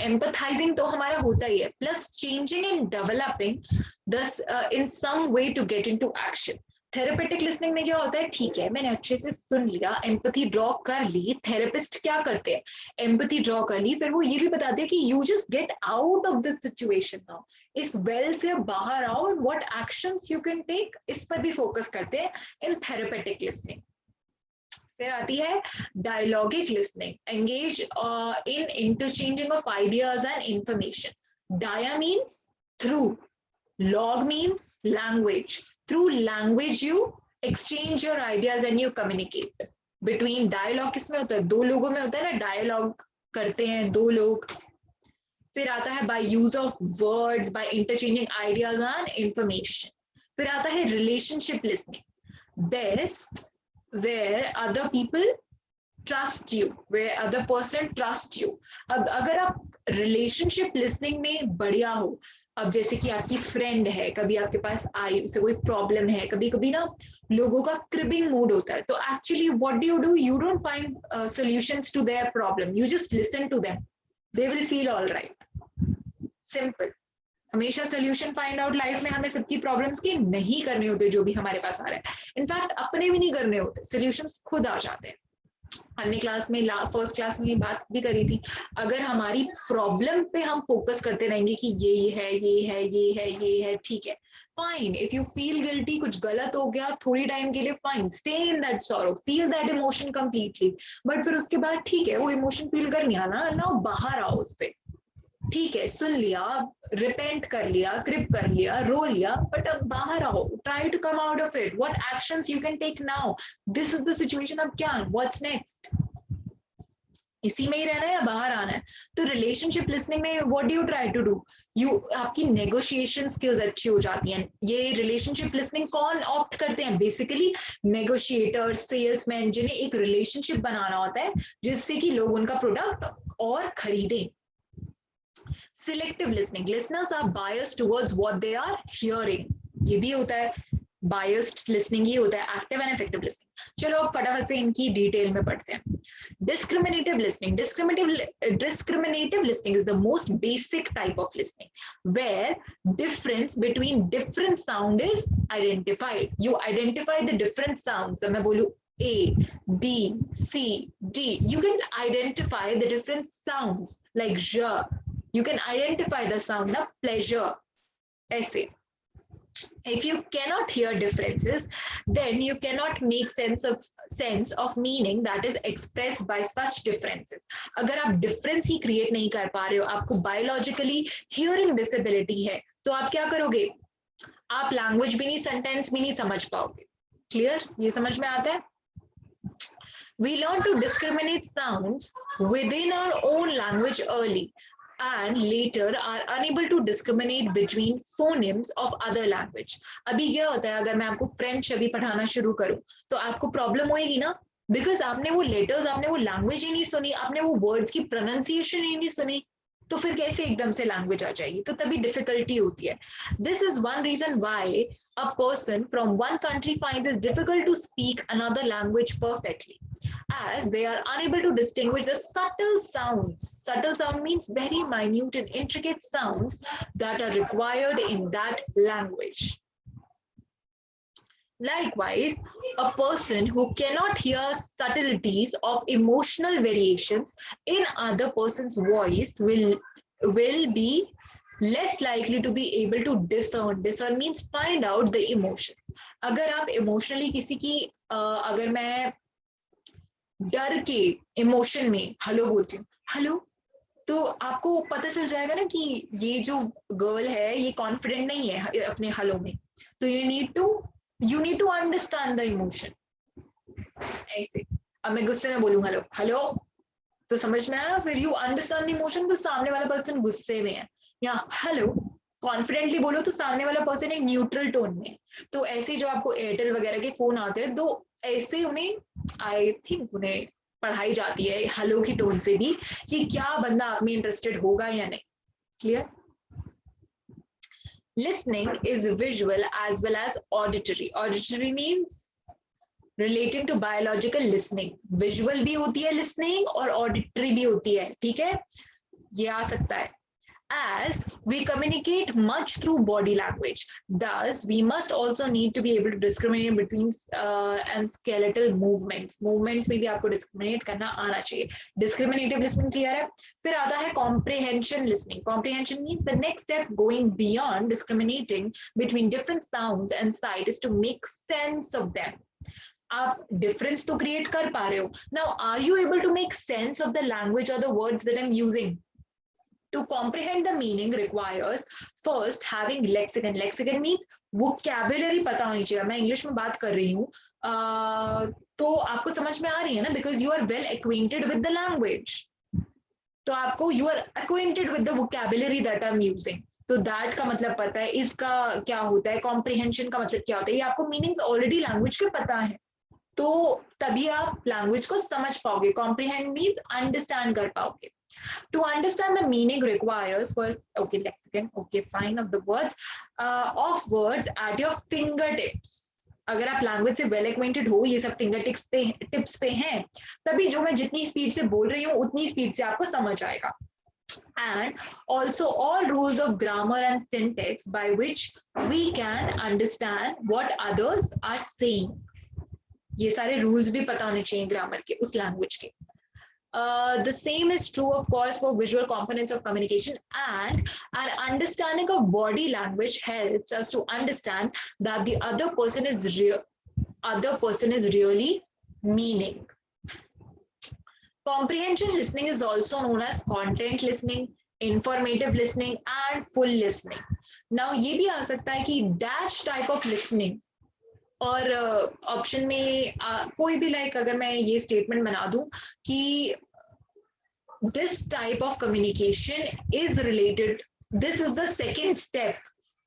एम्पथाइजिंग तो हमारा होता ही है, plus changing and developing this in some way to get into action. Therapeutic listening में क्या होता है, ठीक है मैंने अच्छे से सुन लिया, एम्पैथी ड्रॉ कर ली। थेरेपिस्ट क्या करते हैं, एम्पैथी ड्रॉ कर ली, फिर वो ये भी बताते हैं कि you just get out of this situation now, इस वेल से बाहर आओ, what actions you can take, इस पर भी फोकस करते हैं इन थेरेपेटिक लिसनिंग। फिर आती है dialogic listening. Engage in interchanging of ideas and information. Dia means through, log means language. Through language you exchange your ideas and you communicate. Between dialogue किसमें होता है, दो लोगों में होता है ना, dialogue करते हैं दो लोग। फिर आता है by use of words, by interchanging ideas and information. फिर आता है relationship listening. Best where other people trust you, where other person trust you. अब अगर आप relationship listening में बढ़िया हो, अब जैसे कि आपकी फ्रेंड है, कभी आपके पास आई, उसे कोई प्रॉब्लम है, कभी कभी ना लोगों का क्रिबिंग मूड होता है, तो actually what do, you don't find solutions to their problem, you just listen to them, they will feel all right. Simple. हमेशा सोल्यूशन फाइंड आउट लाइफ में हमें सबकी प्रॉब्लम्स के नहीं करने होते, जो भी हमारे पास आ रहा है, इनफैक्ट अपने भी नहीं करने होते, सोल्यूशंस खुद आ जाते हैं। हमने क्लास में फर्स्ट क्लास में ये बात भी करी थी, अगर हमारी प्रॉब्लम पे हम फोकस करते रहेंगे कि ये है ये है ये है ये है, ठीक है fine, if you feel guilty, कुछ गलत हो गया थोड़ी टाइम के लिए, fine, stay in that sorrow, feel that emotion completely, but फिर उसके बाद ठीक है वो इमोशन फील करनी आना ना, बाहर आओ उससे, ठीक है सुन लिया, रिपेंट कर लिया, क्रिप कर लिया, रो लिया, बट अब बाहर आओ, try to come out of it, what actions you can take now, this is the situation, अब क्या, व्हाट्स नेक्स्ट, इसी में ही रहना है या बाहर आना है। तो रिलेशनशिप लिसनिंग में what do you try to do, you, आपकी नेगोशिएशन स्किल्स अच्छी हो जाती हैं। ये रिलेशनशिप लिसनिंग कौन ऑप्ट करते हैं, बेसिकली नेगोशिएटर, सेल्समैन, जिन्हें एक रिलेशनशिप बनाना होता है जिससे कि लोग उनका प्रोडक्ट और खरीदें। Selective listening. Listeners are biased towards what they are hearing. ये भी होता है biased listening, ये होता है active and effective listening. चलो अब फटाफट से इनकी डिटेल में पढ़ते हैं। Discriminative listening. Discriminative listening is the most basic type of listening, where difference between different sound is identified. You identify the different sounds. अब मैं बोलूँ A, B, C, D. You can identify the different sounds like j. You can identify the sound of pleasure, ऐसे. If you cannot hear differences, then you cannot make sense of meaning that is expressed by such differences. अगर आप difference ही create नहीं कर पा रहे हो, आपको biologically hearing disability है, तो आप क्या करोगे, आप language भी नहीं, sentence भी नहीं समझ पाओगे। Clear? ये समझ में आता है? We learn to discriminate sounds within our own language early, and later are unable to discriminate between phonemes of other language. अभी क्या होता है, अगर मैं आपको फ्रेंच अभी पढ़ाना शुरू करूं तो आपको प्रॉब्लम होएगी ना, बिकॉज आपने वो लेटर्स, आपने वो लैंग्वेज ही नहीं सुनी, आपने वो वर्ड्स की प्रोनाउंसिएशन ही नहीं सुनी, तो फिर कैसे एकदम से लैंग्वेज आ जाएगी, तो तभी डिफिकल्टी होती है. This is one reason why a person from one country finds it difficult to speak another language perfectly, as they are unable to distinguish the subtle sounds. Subtle sound means very minute and intricate sounds that are required in that language. Likewise, a person who cannot hear subtleties of emotional variations in other person's voice will be less likely to be able to discern. Discern means find out the emotions. अगर आप emotionally किसी की अगर मैं डर के emotion में hello बोलती हूँ, हेलो, तो आपको पता चल जाएगा ना कि ये जो गर्ल है ये कॉन्फिडेंट नहीं है अपने हेलो में, तो you need to understand the emotion. ऐसे अब मैं गुस्से में बोलूं हेलो हेलो, तो समझ में आया, फिर यू अंडरस्टैंड द इमोशन, तो सामने वाला पर्सन गुस्से में है, या हेलो कॉन्फिडेंटली बोलो तो सामने वाला पर्सन एक न्यूट्रल टोन में. तो ऐसे जो आपको एयरटेल वगैरह के फोन आते हैं, तो ऐसे उन्हें आई थिंक उन्हें पढ़ाई जाती है हेलो की टोन से भी कि क्या बंदा आप में इंटरेस्टेड होगा या नहीं. Clear? Listening is visual as well as auditory. Auditory means relating to biological listening. Visual भी होती है listening और auditory भी होती है, ठीक है, ये आ सकता है. As we communicate much through body language, thus we must also need to be able to discriminate between and skeletal movements. Movements में भी आपको discriminate करना आना चाहिए. Discriminative listening clear है. फिर आता है comprehension listening. Comprehension means the next step going beyond discriminating between different sounds and sight is to make sense of them. आप difference तो create कर पा रहे हो. Now, are you able to make sense of the language or the words that I'm using? To comprehend the meaning requires first having lexicon. Lexicon means vocabulary पता होनी चाहिए. मैं इंग्लिश में बात कर रही हूँ, तो आपको समझ में आ रही है ना, because you are well acquainted with the language. तो आपको you are acquainted with the vocabulary that I'm using. तो that का मतलब पता है, इसका क्या होता है, comprehension का मतलब क्या होता है, ये आपको meanings already language के पता है, तो तभी आप language को समझ पाओगे. Comprehend means understand कर पाओगे. To understand the meaning requires first, okay, lexicon, okay, fine, of the words, of words at your fingertips. अगर आप लैंग्वेज से वेल एक्वेंटेड हो, ये सब फिंगर टिप्स पे हैं, तभी जो मैं जितनी स्पीड से बोल रही हूँ उतनी स्पीड से आपको समझ आएगा. And also all rules of grammar and syntax by which we can understand what others are saying. ये सारे रूल्स भी पता होने चाहिए ग्रामर के, उस लैंग्वेज के. The same is true, of course, for visual components of communication, and our understanding of body language helps us to understand that the other person is really meaning. Comprehension listening is also known as content listening, informative listening, and full listening. Now, ये भी आ सकता है कि dash type of listening, और option में कोई भी, like अगर मैं ये स्टेटमेंट बना दूं कि this type of communication is related, this is the second step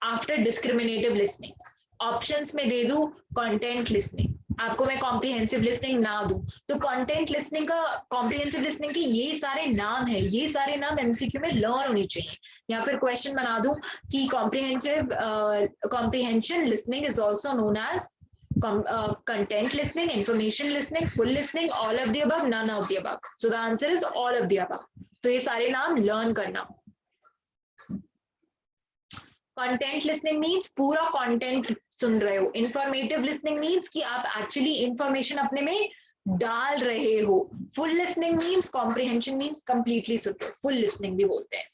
after discriminative listening. Options में दे दूं कंटेंट लिसनिंग, आपको मैं कॉम्प्रिहेंसिव लिसनिंग ना दूं, तो कंटेंट लिसनिंग का, कॉम्प्रिहेंसिव लिसनिंग के ये सारे नाम है, ये सारे नाम एमसीक्यू में लर्न होनी चाहिए, या फिर क्वेश्चन बना दूं कि comprehension listening is also known as content listening, information listening, full listening, all of the above, none of the above. So the answer is all of the above. तो ये सारे नाम learn करना. Content listening means पूरा content सुन रहे हो. Informative listening means कि आप actually information अपने में डाल रहे हो. Full listening means comprehension means completely सुन रहे हो. Full listening भी बोलते हैं.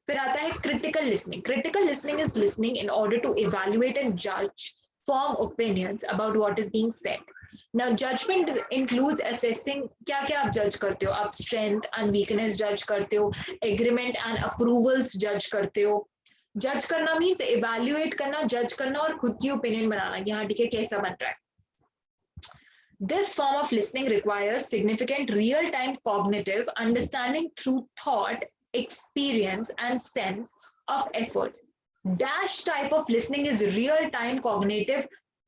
फिर आता है critical listening. Critical listening is listening in order to evaluate and judge, form opinions about what is being said. Now, judgment includes assessing क्या क्या आप judge करते हो. आप strength and weakness judge करते हो, agreement and approvals judge करते हो. Judge करना means evaluate करना, judge करना और खुद की opinion बनाना कि हाँ ठीक है कैसा बन रहा है. This form of listening requires significant real-time cognitive understanding through thought, experience, and sense of effort. Dash type of listening is real-time cognitive.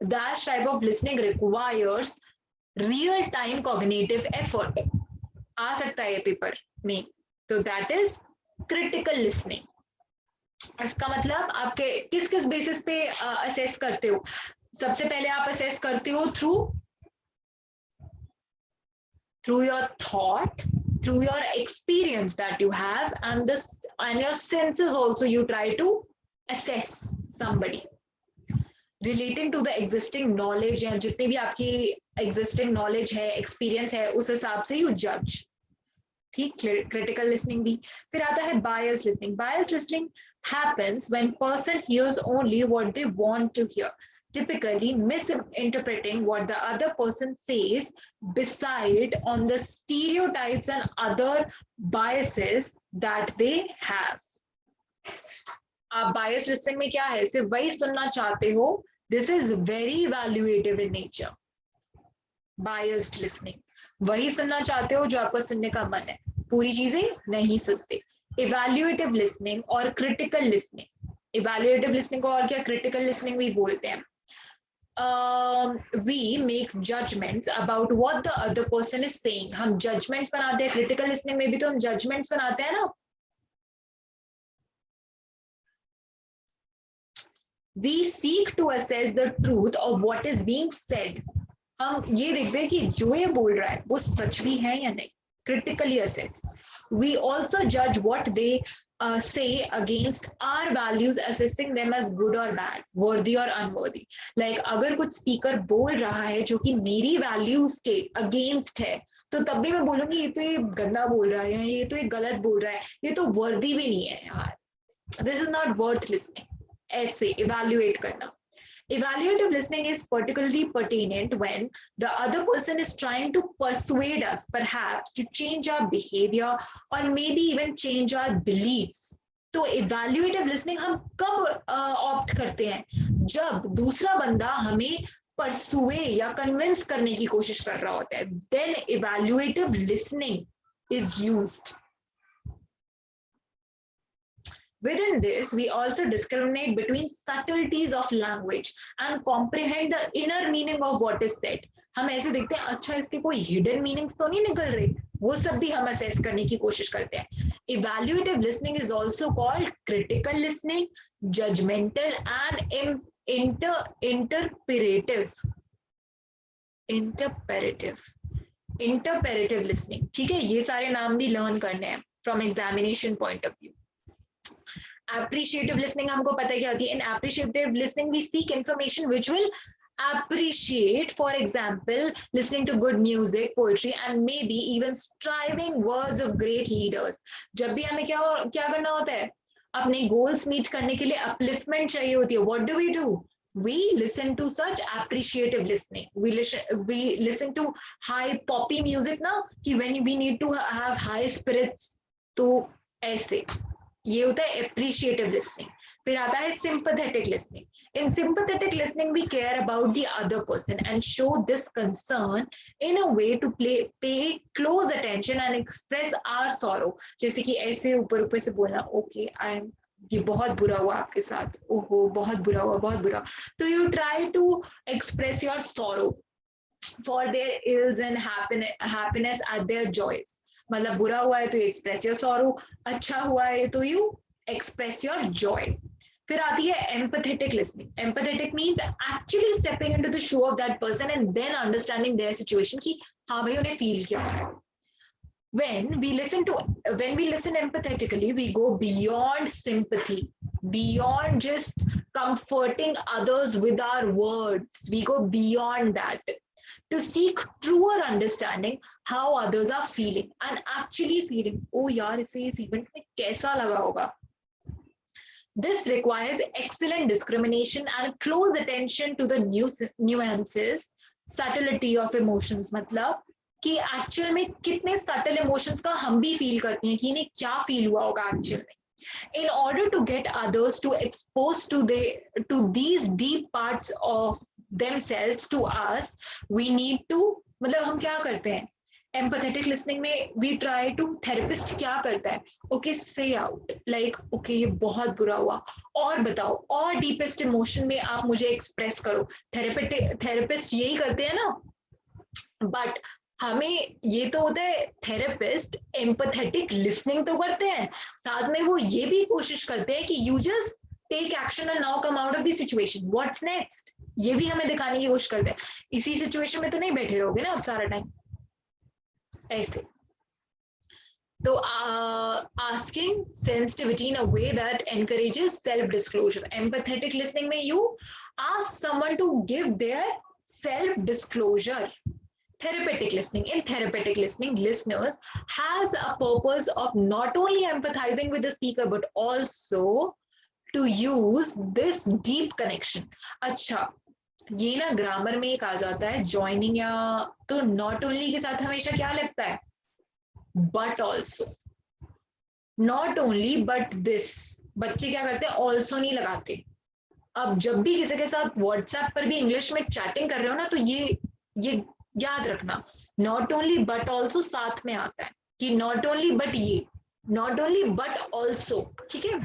Dash type of listening requires real time cognitive effort, आ सकता है ये paper में, तो that is critical listening. इसका मतलब आपके किस किस बेसिस पे असेस करते हो? सबसे पहले आप असेस करते हो through your thought, through your experience that you have, and this and your senses also, you try to assess somebody relating to the existing knowledge, या जितनी भी आपकी existing knowledge है, experience है, उस हिसाब से you judge। ठीक, क्रिटिकल लिसनिंग भी। फिर आता है bias listening. Bias listening happens when person hears only what they want to hear, typically misinterpreting what the other person says beside on the stereotypes and other biases that they have। आप बायस listening में क्या है, सिर्फ वही सुनना चाहते हो। This is very evaluative in nature. Biased listening, वही सुनना चाहते हो जो आपको सुनने का मन है, पूरी चीजें नहीं सुनते। इवैल्यूएटिव लिसनिंग और क्रिटिकल लिसनिंग, इवैल्यूएटिव लिसनिंग को और क्या क्रिटिकल लिसनिंग भी बोलते हैं। we make judgments about what the other person is saying, हम judgments बनाते हैं। क्रिटिकल लिसनिंग में भी तो हम judgments बनाते हैं ना। we seek to assess the truth of what is being said, हम ये देखते हैं कि जो ये बोल रहा है वो सच भी है या नहीं। Critically assess. वी ऑल्सो जज what they say against our values, assessing them as good or bad, worthy or unworthy। like अगर कुछ स्पीकर बोल रहा है जो कि मेरी वैल्यूज के अगेंस्ट है, तो तब भी मैं बोलूंगी ये तो ये गंदा बोल रहा है, ये तो ये गलत बोल रहा है, ये तो वर्दी भी नहीं है यार, this is not worth listening. ऐसे इवैल्यूएट करना। Evaluative listening is particularly pertinent when the other person is trying to persuade us, perhaps to change our behavior or maybe even change our beliefs। तो evaluative listening हम कब opt करते हैं? जब दूसरा बंदा हमें परसुए या कन्विंस करने की कोशिश कर रहा होता है, then evaluative listening is used। Within this, we also discriminate between subtleties of language and comprehend the inner meaning of what is said। हम ऐसे देखते हैं, अच्छा इसके कोई hidden meanings तो नहीं निकल रहे, वो सब भी हम असेस करने की कोशिश करते हैं। Evaluative listening is also called critical listening, judgmental and interpretative listening। ठीक है, ये सारे नाम भी लर्न करने हैं from examination point of view. appreciative listening हमको पता है क्या होती है। in appreciative listening we seek information which will appreciate, for example listening to good music, poetry and maybe even striving words of great leaders। जब भी हमें क्या करना होता है, अपने goals meet करने के लिए upliftment चाहिए होती है, what do? We listen to such appreciative listening। we listen to high poppy music ना, कि when we need to have high spirits, तो ऐसे ये होता है appreciative listening। फिर आता है sympathetic listening। in sympathetic listening we care about the other person and show this concern in a way to pay close attention and express our sorrow। जैसे कि ऐसे ऊपर ऊपर से बोलना, okay ये बहुत बुरा हुआ आपके साथ, ओहो बहुत बुरा हुआ, बहुत बुरा। तो you try to express your sorrow for their ills and happiness at their joys। मतलब बुरा हुआ है तो यू एक्सप्रेस योर सॉरो, अच्छा हुआ है तो यू एक्सप्रेस योर जॉय। फिर आती है empathetic listening. Empathetic means actually stepping into the shoe of that person and then understanding their situation, कि हाँ भाई उन्हें फील क्या हो रहा है। when we listen empathetically, we go beyond sympathy, beyond just comforting others with our words, we go beyond that to seek truer understanding how others are feeling and actually feeling। oh यार इसे इस event में कैसा लगा होगा। This requires excellent discrimination and close attention to the nuances, subtlety of emotions। मतलब कि actual में कितने सटल इमोशंस का हम भी फील करते हैं कि इन्हें क्या फील हुआ होगा एक्चुअल में। in order to get others to expose to these deep parts of themselves to us, we need to, मतलब हम क्या करते हैं एम्पैथेटिक लिसनिंग में, वी ट्राई टू, थेरेपिस्ट क्या करता है, ओके से आउट, लाइक ओके ये बहुत बुरा हुआ, और बताओ और डीपेस्ट इमोशन में आप मुझे एक्सप्रेस करो। थेरेपिस्ट यही करते हैं ना, बट हमें ये तो होता है, थेरेपिस्ट एम्पैथेटिक लिसनिंग तो करते हैं, साथ में वो ये भी कोशिश करते हैं कि you just take action and now come out of the situation, what's next, ये भी हमें दिखाने की कोशिश करते हैं। इसी सिचुएशन में तो नहीं बैठे रहोगे ना आप सारा टाइम ऐसे। तो asking sensitivity in a way that encourages self-disclosure. Empathetic listening में you ask someone to give their self-disclosure. Therapeutic listening. In therapeutic listening, listeners has a purpose of not only empathizing with the speaker but also to use this deep connection. अच्छा, ये ना grammar में एक आ जाता है joining या तो not only के साथ हमेशा क्या लगता है but also, not only but this, बच्चे क्या करते हैं also नहीं लगाते। अब जब भी किसी के साथ व्हाट्सएप पर भी इंग्लिश में चैटिंग कर रहे हो ना, तो ये याद रखना, नॉट ओनली बट ऑल्सो साथ में आता है कि नॉट ओनली बट ये, नॉट ओनली बट ऑल्सो, ठीक है,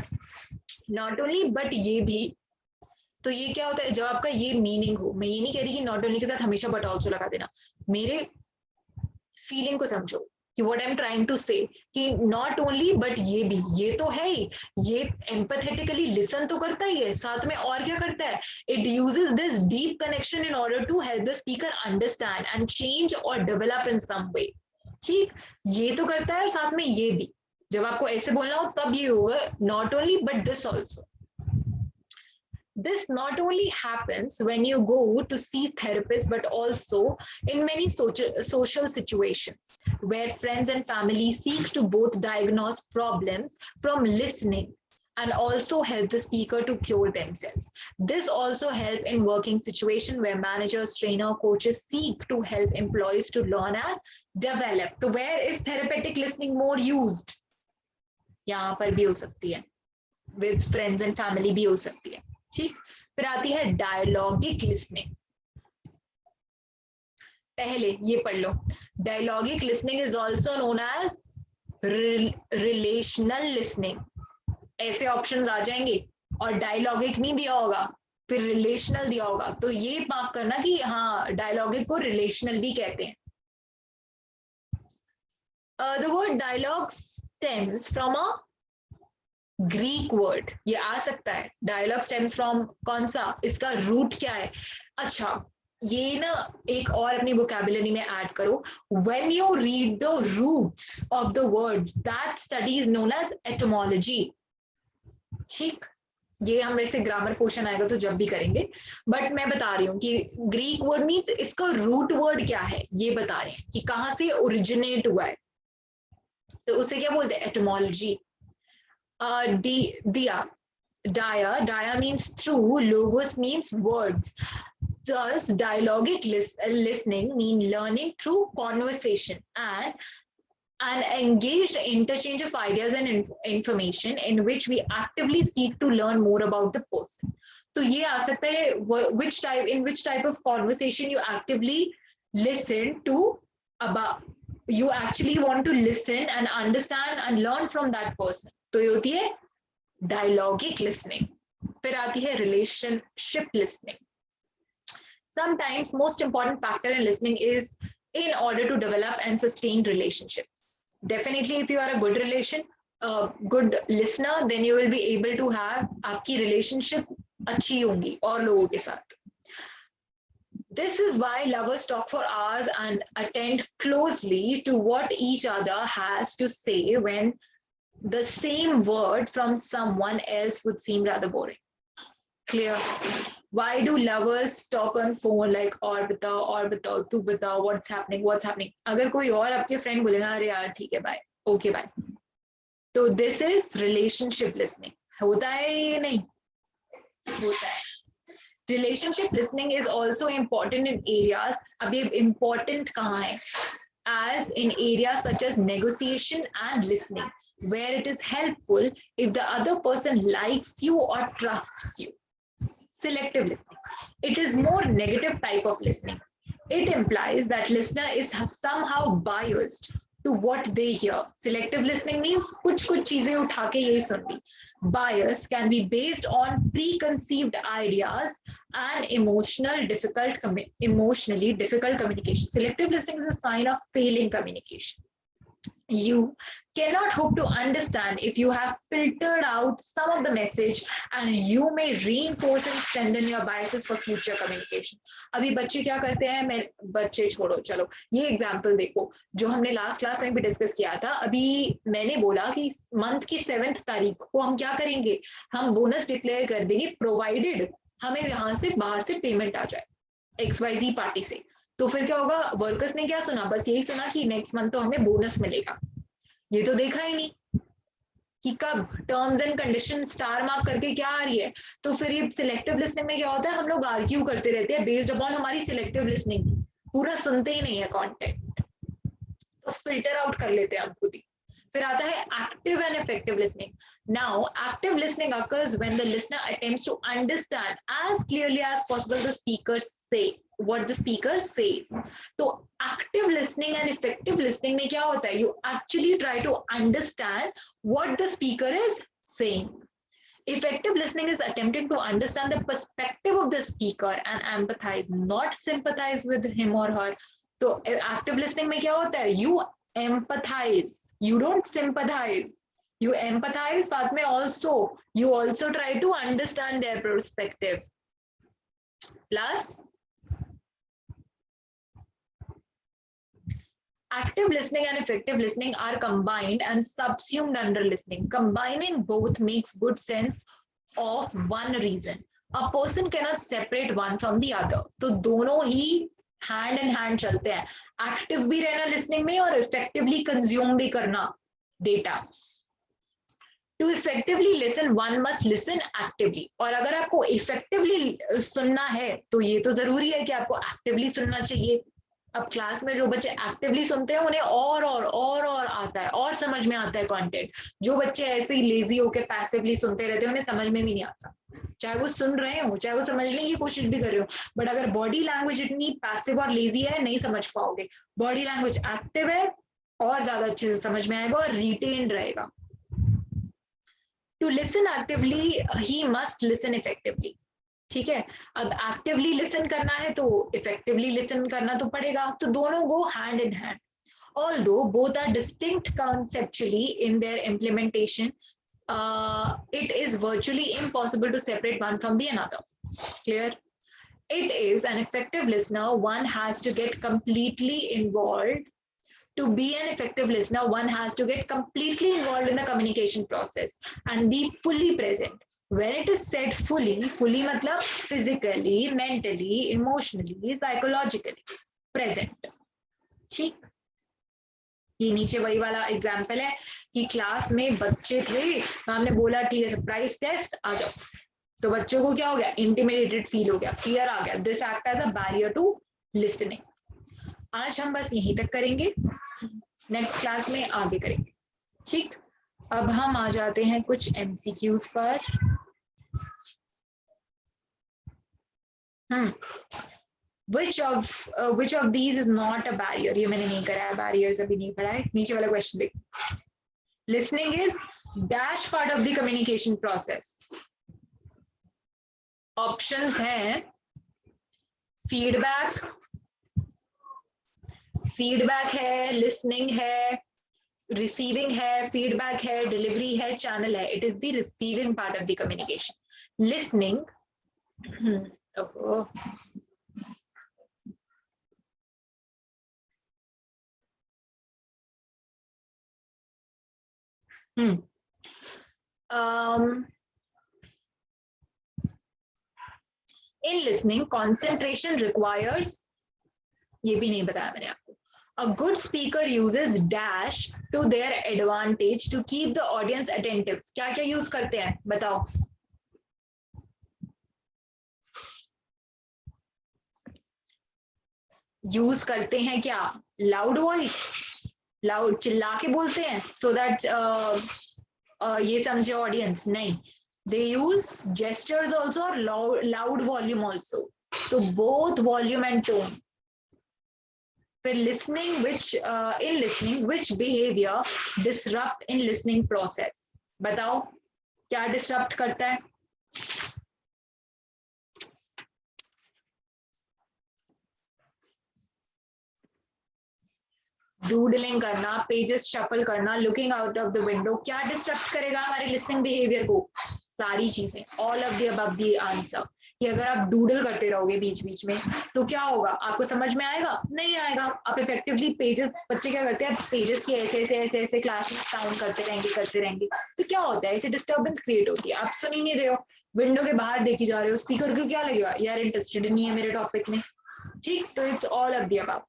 नॉट ओनली बट ये भी। तो ये क्या होता है जब आपका ये मीनिंग हो, मैं ये नहीं कह रही कि नॉट ओनली के साथ हमेशा बट ऑल्सो लगा देना, मेरे फीलिंग को समझो कि what I am trying to say, कि नॉट ओनली बट ये भी, ये तो है ही, ये एम्पैथेटिकली लिसन तो करता ही है, साथ में और क्या करता है, it uses this deep connection in order to help the speaker understand and change और डेवलप इन सम वे। ठीक, ये तो करता है और साथ में ये भी, जब आपको ऐसे बोलना हो तब ये होगा not only but this also. This not only happens when you go to see therapists, but also in many social situations where friends and family seek to both diagnose problems from listening and also help the speaker to cure themselves. This also help in working situation where managers, trainer, coaches seek to help employees to learn and develop. So where is therapeutic listening more used? यहाँ पर भी हो सकती है, with friends and family भी हो सकती है। ठीक, फिर आती है डायलॉगिक लिसनिंग। पहले ये पढ़ लो, dialogic listening is also known as relational listening. ऐसे ऑप्शंस आ जाएंगे और डायलॉगिक नहीं दिया होगा, फिर रिलेशनल दिया होगा, तो ये मार्क करना कि हाँ डायलॉगिक को रिलेशनल भी कहते हैं। The word dialogue stems from a Greek word, ये आ सकता है, डायलॉग स्टेम्स फ्रॉम कौन सा, इसका रूट क्या है। अच्छा, ये ना एक और अपनी वोकैबुलरी में ऐड करो, when you read the roots of the words, that study is known as etymology. ठीक, ये हम वैसे ग्रामर पोर्शन आएगा तो जब भी करेंगे, बट मैं बता रही हूँ कि ग्रीक वर्ड मीन्स इसका रूट वर्ड क्या है, ये बता रहे हैं कि कहाँ से ओरिजिनेट हुआ है, तो उसे क्या बोलते हैं, etymology. Dia means through, logos means words. Thus, dialogic listening means learning through conversation and an engaged interchange of ideas and information in which we actively seek to learn more about the person. तो ये आ सकता है in which type of conversation you actively listen to, about you actually want to listen and understand and learn from that person. तो ये होती है dialogic listening. फिर आती है relationship listening. Sometimes most important factor in listening is in order to develop and sustain relationships. Definitely, if you are a good listener, then you will be able to have आपकी relationship अच्छी होंगी और लोगों के साथ। This is why lovers talk for hours and attend closely to what each other has to say when the same word from someone else would seem rather boring. Clear? Why do lovers talk on phone like और बताओ तू बताओ, what's happening? अगर कोई और आपके friend बोलेगा अरे यार ठीक है बाय, ओके बाय, तो this is relationship listening. होता है ये नहीं होता है। Relationship listening is also important in areas, अब ये important कहाँ है, as in areas such as negotiation and listening, where it is helpful if the other person likes you or trusts you. Selective listening, it is more negative type of listening. It implies that listener is somehow biased to what they hear. Selective listening means कुछ चीजें उठा के यही सुन ली. Bias can be based on preconceived ideas and emotionally difficult communication. Selective listening is a sign of failing communication. You cannot hope to understand if you have filtered out some of the message, and you may reinforce and strengthen your biases for future communication. अभी बच्चे क्या करते हैं, मैं बच्चे छोड़ो, चलो ये एग्जाम्पल देखो जो हमने लास्ट क्लास में भी डिस्कस किया था. अभी मैंने बोला कि मंथ की 7th तारीख को हम क्या करेंगे, हम बोनस डिक्लेयर कर देंगे प्रोवाइडेड हमें यहाँ से बाहर से पेमेंट आ जाए XYZ पार्टी से. तो फिर क्या होगा, वर्कर्स ने क्या सुना, बस यही सुना कि नेक्स्ट मंथ तो हमें बोनस मिलेगा. ये तो देखा ही नहीं कि कब terms and condition star mark करके क्या आ रही है. तो फिर ये सिलेक्टिव लिसनिंग में क्या होता है, हम लोग आर्ग्यू करते रहते हैं बेस्ड अपॉन हमारी सिलेक्टिव लिसनिंग, पूरा सुनते ही नहीं है कंटेंट, तो फिल्टर आउट कर लेते हैं हम खुद ही. फिर आता है active and effective listening. Now active listening occurs when the listener attempts to understand as clearly as possible the speaker say what the speaker says. तो active listening and effective listening में क्या होता है, you actually try to understand what the speaker is saying. Effective listening is attempting to understand the perspective of the speaker and empathize, not sympathize with him or her. तो active listening में क्या होता है, you empathize, you don't sympathize, you empathize, साथ में also you also try to understand their perspective. Plus active listening and effective listening are combined and subsumed under listening. Combining both makes good sense of one reason. A person cannot separate one from the other. तो दोनों ही hand in hand चलते हैं, active भी रहना listening में और effectively consume भी करना data. To effectively listen one must listen actively. और अगर आपको इफेक्टिवली सुनना है तो ये तो जरूरी है कि आपको एक्टिवली सुनना चाहिए. अब क्लास में जो बच्चे एक्टिवली सुनते हैं उन्हें और आता है और समझ में आता है कंटेंट. जो बच्चे ऐसे ही लेजी होकर पैसिवली सुनते रहते हैं उन्हें समझ में भी नहीं आता, चाहे वो सुन रहे हो चाहे वो समझने की कोशिश भी कर रहे हो. बट अगर बॉडी लैंग्वेज इतनी पैसिव और लेजी है नहीं समझ पाओगे. बॉडी लैंग्वेज एक्टिव है और ज्यादा अच्छे से समझ में आएगा और रिटेन रहेगा. To listen actively he must listen effectively. ठीक है, अब एक्टिवली लिसन करना है तो इफेक्टिवली लिसन करना तो पड़ेगा. तो दोनों go hand in hand. Although both are distinct conceptually in their implementation, it is virtually impossible to separate one from the another. Clear? It is an effective listener, one has to get completely involved. To be an effective listener, one has to get completely involved in the communication process and be fully present. When it is said fully मतलब physically, mentally, emotionally, psychologically present. ठीक, ये नीचे वही वाला example है कि class में बच्चे थे, मैम ने बोला ठीक है सरप्राइज टेस्ट आ जाओ, तो बच्चों को क्या हो गया, इंटिमिडेटेड फील हो गया, फियर आ गया. This act as a barrier to listening. आज हम बस यहीं तक करेंगे, नेक्स्ट क्लास में आगे करेंगे. ठीक, अब हम आ जाते हैं कुछ MCQs पर. Which of these is not a barrier? ये मैंने नहीं करा है, barriers अभी नहीं पढ़ा है. नीचे वाला क्वेश्चन देखो. Listening is dash part of the communication process. Options हैं feedback है, listening है, receiving है, feedback है, delivery है, channel है. It is the receiving part of the communication. Listening in listening, concentration requires, ये भी नहीं बताया मैंने आपको. A good speaker uses dash to their advantage to keep the audience attentive. क्या क्या यूज करते हैं बताओ. यूज करते हैं क्या, लाउड वॉइस, लाउड चिल्ला के बोलते हैं सो दैट ये समझे ऑडियंस. नहीं, दे यूज जेस्चर्स ऑल्सो और लाउड वॉल्यूम ऑल्सो. तो बोथ वॉल्यूम एंड टोन. फिर listening which in listening which behaviour disrupt in listening process. बताओ क्या डिसरप्ट करता है? डूडलिंग करना, पेजेस शफल करना, looking out of the window, क्या डिस्टर्ब करेगा हमारे लिसनिंग बिहेवियर को? सारी चीजें, all of the above the answer. कि अगर आप डूडल करते रहोगे बीच बीच में तो क्या होगा? आपको समझ में आएगा? नहीं आएगा। आप इफेक्टिवली पेजेस, बच्चे क्या करते हैं, पेजेस की ऐसे ऐसे ऐसे ऐसे क्लास में साउंड करते रहेंगे तो क्या होता है? ऐसे डिस्टर्बेंस क्रिएट होती है, आप सुन ही नहीं रहे हो, विंडो के बाहर देखी जा रहे हो, स्पीकर को क्या लगेगा, यार इंटरेस्टेड नहीं है मेरे टॉपिक में। ठीक, तो it's all of the above.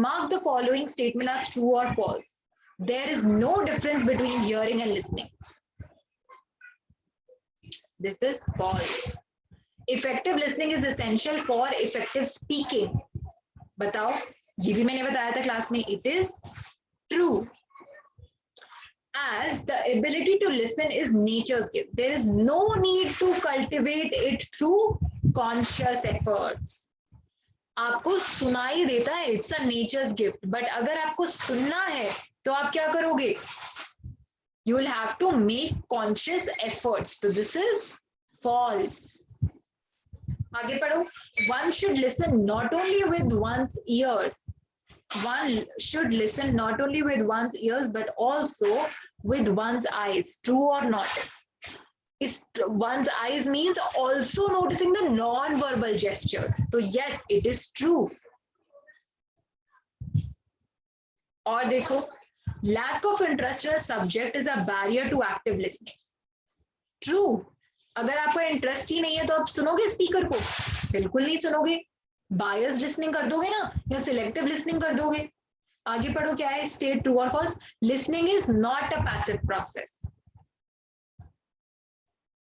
Mark the following statement as true or false. There is no difference between hearing and listening. This is false. Effective listening is essential for effective speaking. बताओ, ये भी मैंने बताया था class में, it is true. As the ability to listen is nature's gift, there is no need to cultivate it through conscious efforts. आपको सुनाई देता है, it's a nature's gift, but अगर आपको सुनना है तो आप क्या करोगे? You will have to make conscious efforts, तो दिस इज फॉल्स। आगे पढ़ो। One should listen not only with one's ears, one should listen not only with one's ears but also with one's eyes. True और not? is one's eyes means also noticing the non-verbal gestures. So yes, it is true. और देखो, lack of interest in a subject is a barrier to active listening. True. अगर आपको interest ही नहीं है तो आप सुनोगे स्पीकर को? बिल्कुल नहीं सुनोगे। बायस लिसनिंग कर दोगे ना, या सिलेक्टिव लिसनिंग कर दोगे। आगे पढ़ो, क्या है? स्टेट ट्रू और false. Listening is not a passive process.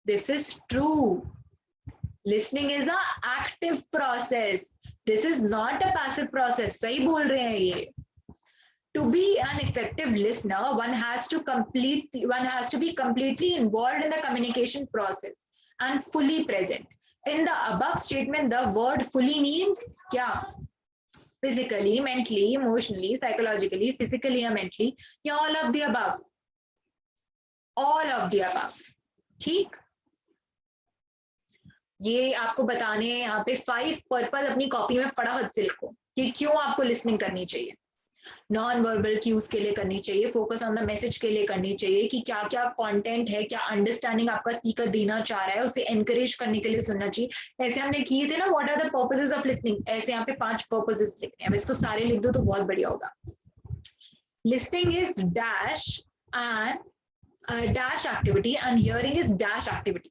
This is true. Listening is a active process. This is not a passive process. सही बोल रहे हैं ये। To be an effective listener, one has to be completely involved in the communication process and fully present. In the above statement, the word fully means क्या? Physically, mentally, emotionally, psychologically, physically or mentally, या all of the above? All of the above. ठीक? ये आपको बताने हैं यहाँ पे 5 purpose, अपनी कॉपी में फटाफट से लिखो कि क्यों आपको लिसनिंग करनी चाहिए। नॉन वर्बल क्यूज के लिए करनी चाहिए, फोकस ऑन द मैसेज के लिए करनी चाहिए, कि क्या क्या कंटेंट है, क्या अंडरस्टैंडिंग आपका स्पीकर देना चाह रहा है, उसे एनकरेज करने के लिए सुनना चाहिए। ऐसे हमने किए थे ना, what are the purposes of listening, ऐसे यहाँ पे 5 पर्पसेस लिखने हैं। वैसे तो सारे लिख दो तो बहुत बढ़िया होगा। Listening is dash and dash activity and hearing is dash activity.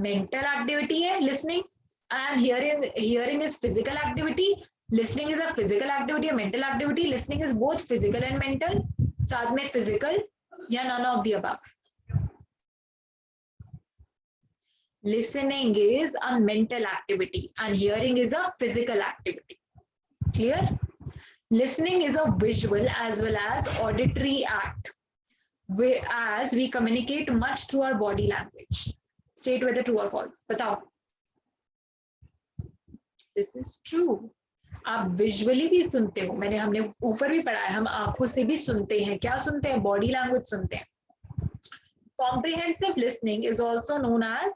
Mental activity है listening, and hearing is physical activity. Listening is a physical activity, mental activity. Listening is both physical and mental, साथ में physical या none of the above. Listening is a mental activity and hearing is a physical activity. Clear? Listening is a visual as well as auditory act, as we communicate much through our body language. State whether true or false. बताओ। This is true. आप visually भी सुनते हो, हमने ऊपर भी पढ़ा है, हम आंखों से भी सुनते हैं। क्या सुनते हैं? बॉडी लैंग्वेज सुनते हैं। Comprehensive listening is also known as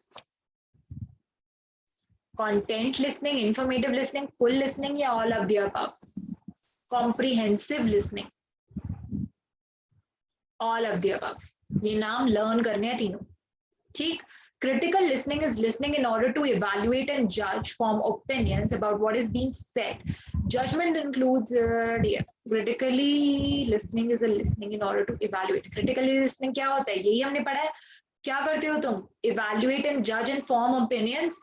content listening, informative listening, full listening, या all of the above? Comprehensive listening, all of the above. ये नाम लर्न करने हैं तीनों। ठीक? Critical listening is listening in order to evaluate and judge, form opinions about what is being said. Judgment includes critically listening is a listening in order to evaluate. Critically listening क्या होता है? यही हमने पढ़ा है। क्या करते हो तुम? Evaluate and judge and form opinions.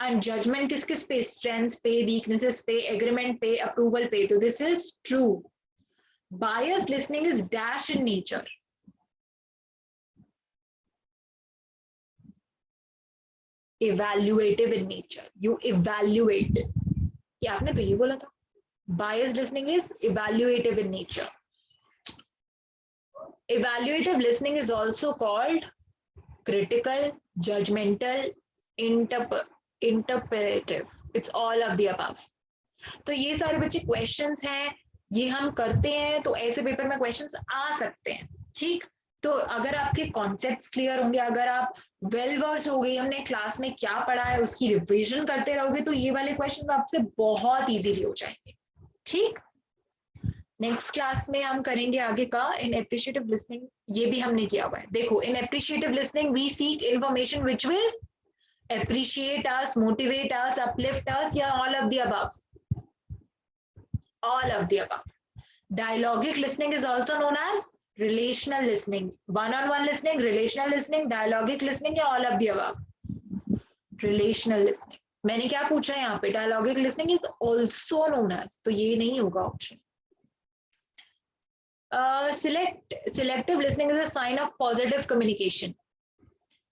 And judgment किस किस पे? Strengths पे, weaknesses पे, agreement पे, approval पे। तो this is true. Biased listening is dash in nature. Evaluative in nature. You evaluate. क्या आपने तो ये बोला था? Biased listening is evaluative in nature. Evaluative listening is also called critical, judgmental, interpretive. It's all of the above. तो ये सारे बच्चे क्वेश्चंस हैं ये हम करते हैं तो ऐसे पेपर में क्वेश्चंस आ सकते हैं। ठीक, तो अगर आपके कॉन्सेप्ट्स क्लियर होंगे, अगर आप वेल वर्स हो गई हमने क्लास में क्या पढ़ा है उसकी रिवीजन करते रहोगे, तो ये वाले क्वेश्चन आपसे बहुत इजीली हो जाएंगे। ठीक, नेक्स्ट क्लास में हम करेंगे आगे का इन एप्रिशिएटिव लिसनिंग। ये भी हमने किया हुआ है। देखो, in appreciative listening we seek information which will appreciate us, motivate us, uplift us, या all of the above? All of the above. Dialogic listening is also known as relational listening. One-on-one listening, relational listening, dialogic listening, या all of the above? Relational listening. मैंने क्या पूछा है यहाँ पे? Dialogic listening is also known as, तो ये नहीं होगा option. Selective listening is a sign of positive communication.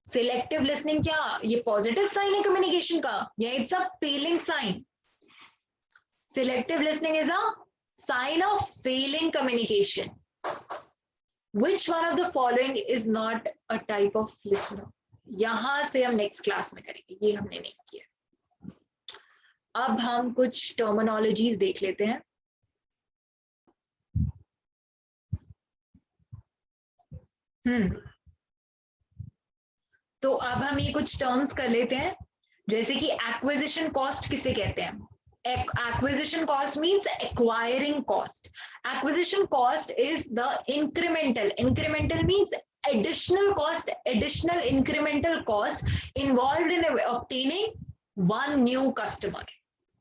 Selective listening क्या ये पॉजिटिव साइन है कम्युनिकेशन का, या it's a failing sign? Selective listening is a sign of failing communication. Which one of the following is not a type of listener? यहां से हम next class में करेंगे, ये हमने नहीं किया। अब हम कुछ टर्मिनोलॉजीज देख लेते हैं। तो अब हम ये कुछ टर्म्स कर लेते हैं, जैसे कि एक्विजिशन कॉस्ट किसे कहते हैं? Acquisition cost means acquiring cost. Acquisition cost is the incremental. Incremental means additional cost, additional incremental cost involved in obtaining one new customer.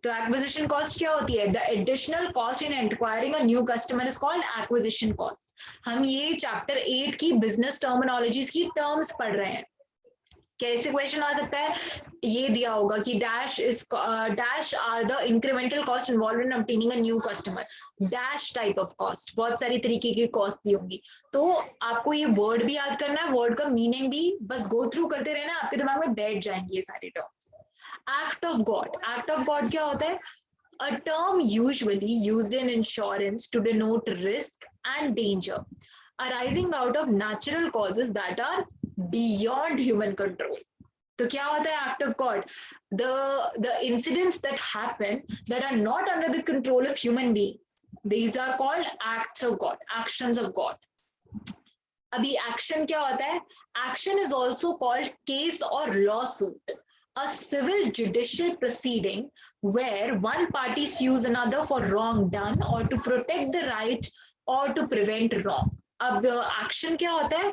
तो acquisition cost क्या होती है? The additional cost in acquiring a new customer is called acquisition cost. हम ये chapter 8 की business terminologies की terms पढ़ रहे हैं। कैसे क्वेश्चन आ सकता है? ये दिया होगा कि dash is dash are the incremental cost involve in obtaining a new customer, dash type of cost, बहुत सारी तरीके की कॉस्ट दी होंगी। तो आपको ये वर्ड भी याद करना है, वर्ड का मीनिंग भी बस गो थ्रू करते रहना, आपके दिमाग में बैठ जाएंगे ये सारे terms. Act of God, act of God क्या होता है? A term usually used in insurance to denote risk and danger arising out of natural causes that are beyond human control. तो क्या होता है act of God? The incidents that happen that are not under the control of human beings. These are called acts of God, actions of God. अभी action क्या होता है? Action is also called case or lawsuit. A civil judicial proceeding where one party sues another for wrong done or to protect the right or to prevent wrong. अब action क्या होता है?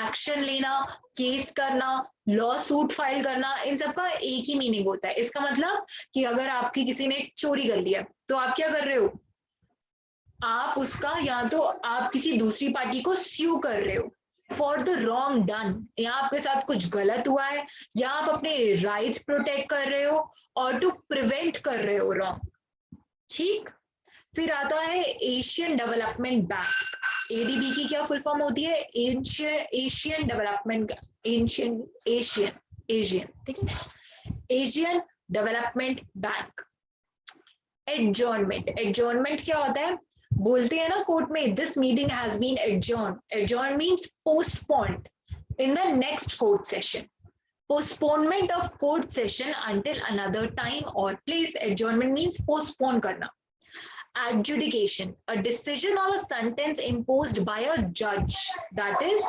Action लेना, case करना, law suit file करना, इन सब का एक ही मीनिंग होता है। इसका मतलब कि अगर आपकी किसी ने चोरी कर लिया तो आप क्या कर रहे हो? आप उसका या तो आप किसी दूसरी पार्टी को स्यू कर रहे हो फॉर द रॉन्ग डन, या आपके साथ कुछ गलत हुआ है, या आप अपने राइट्स प्रोटेक्ट कर रहे हो और टू प्रिवेंट कर रहे हो रॉन्ग। ठीक, फिर आता है एशियन डेवलपमेंट बैंक। एडीबी की क्या फुल फॉर्म होती है? एशियन डेवलपमेंट, एशियन, ठीक है, Asian development bank. Adjournment, adjournment क्या होता है? बोलते हैं ना कोर्ट में, this meeting has been adjourn. Adjourn means postponed in the next court session. Postponement of court session until another time और प्लेस। एडजॉर्नमेंट मींस पोस्टपोन करना। Adjudication, a decision or a sentence imposed by a judge, that is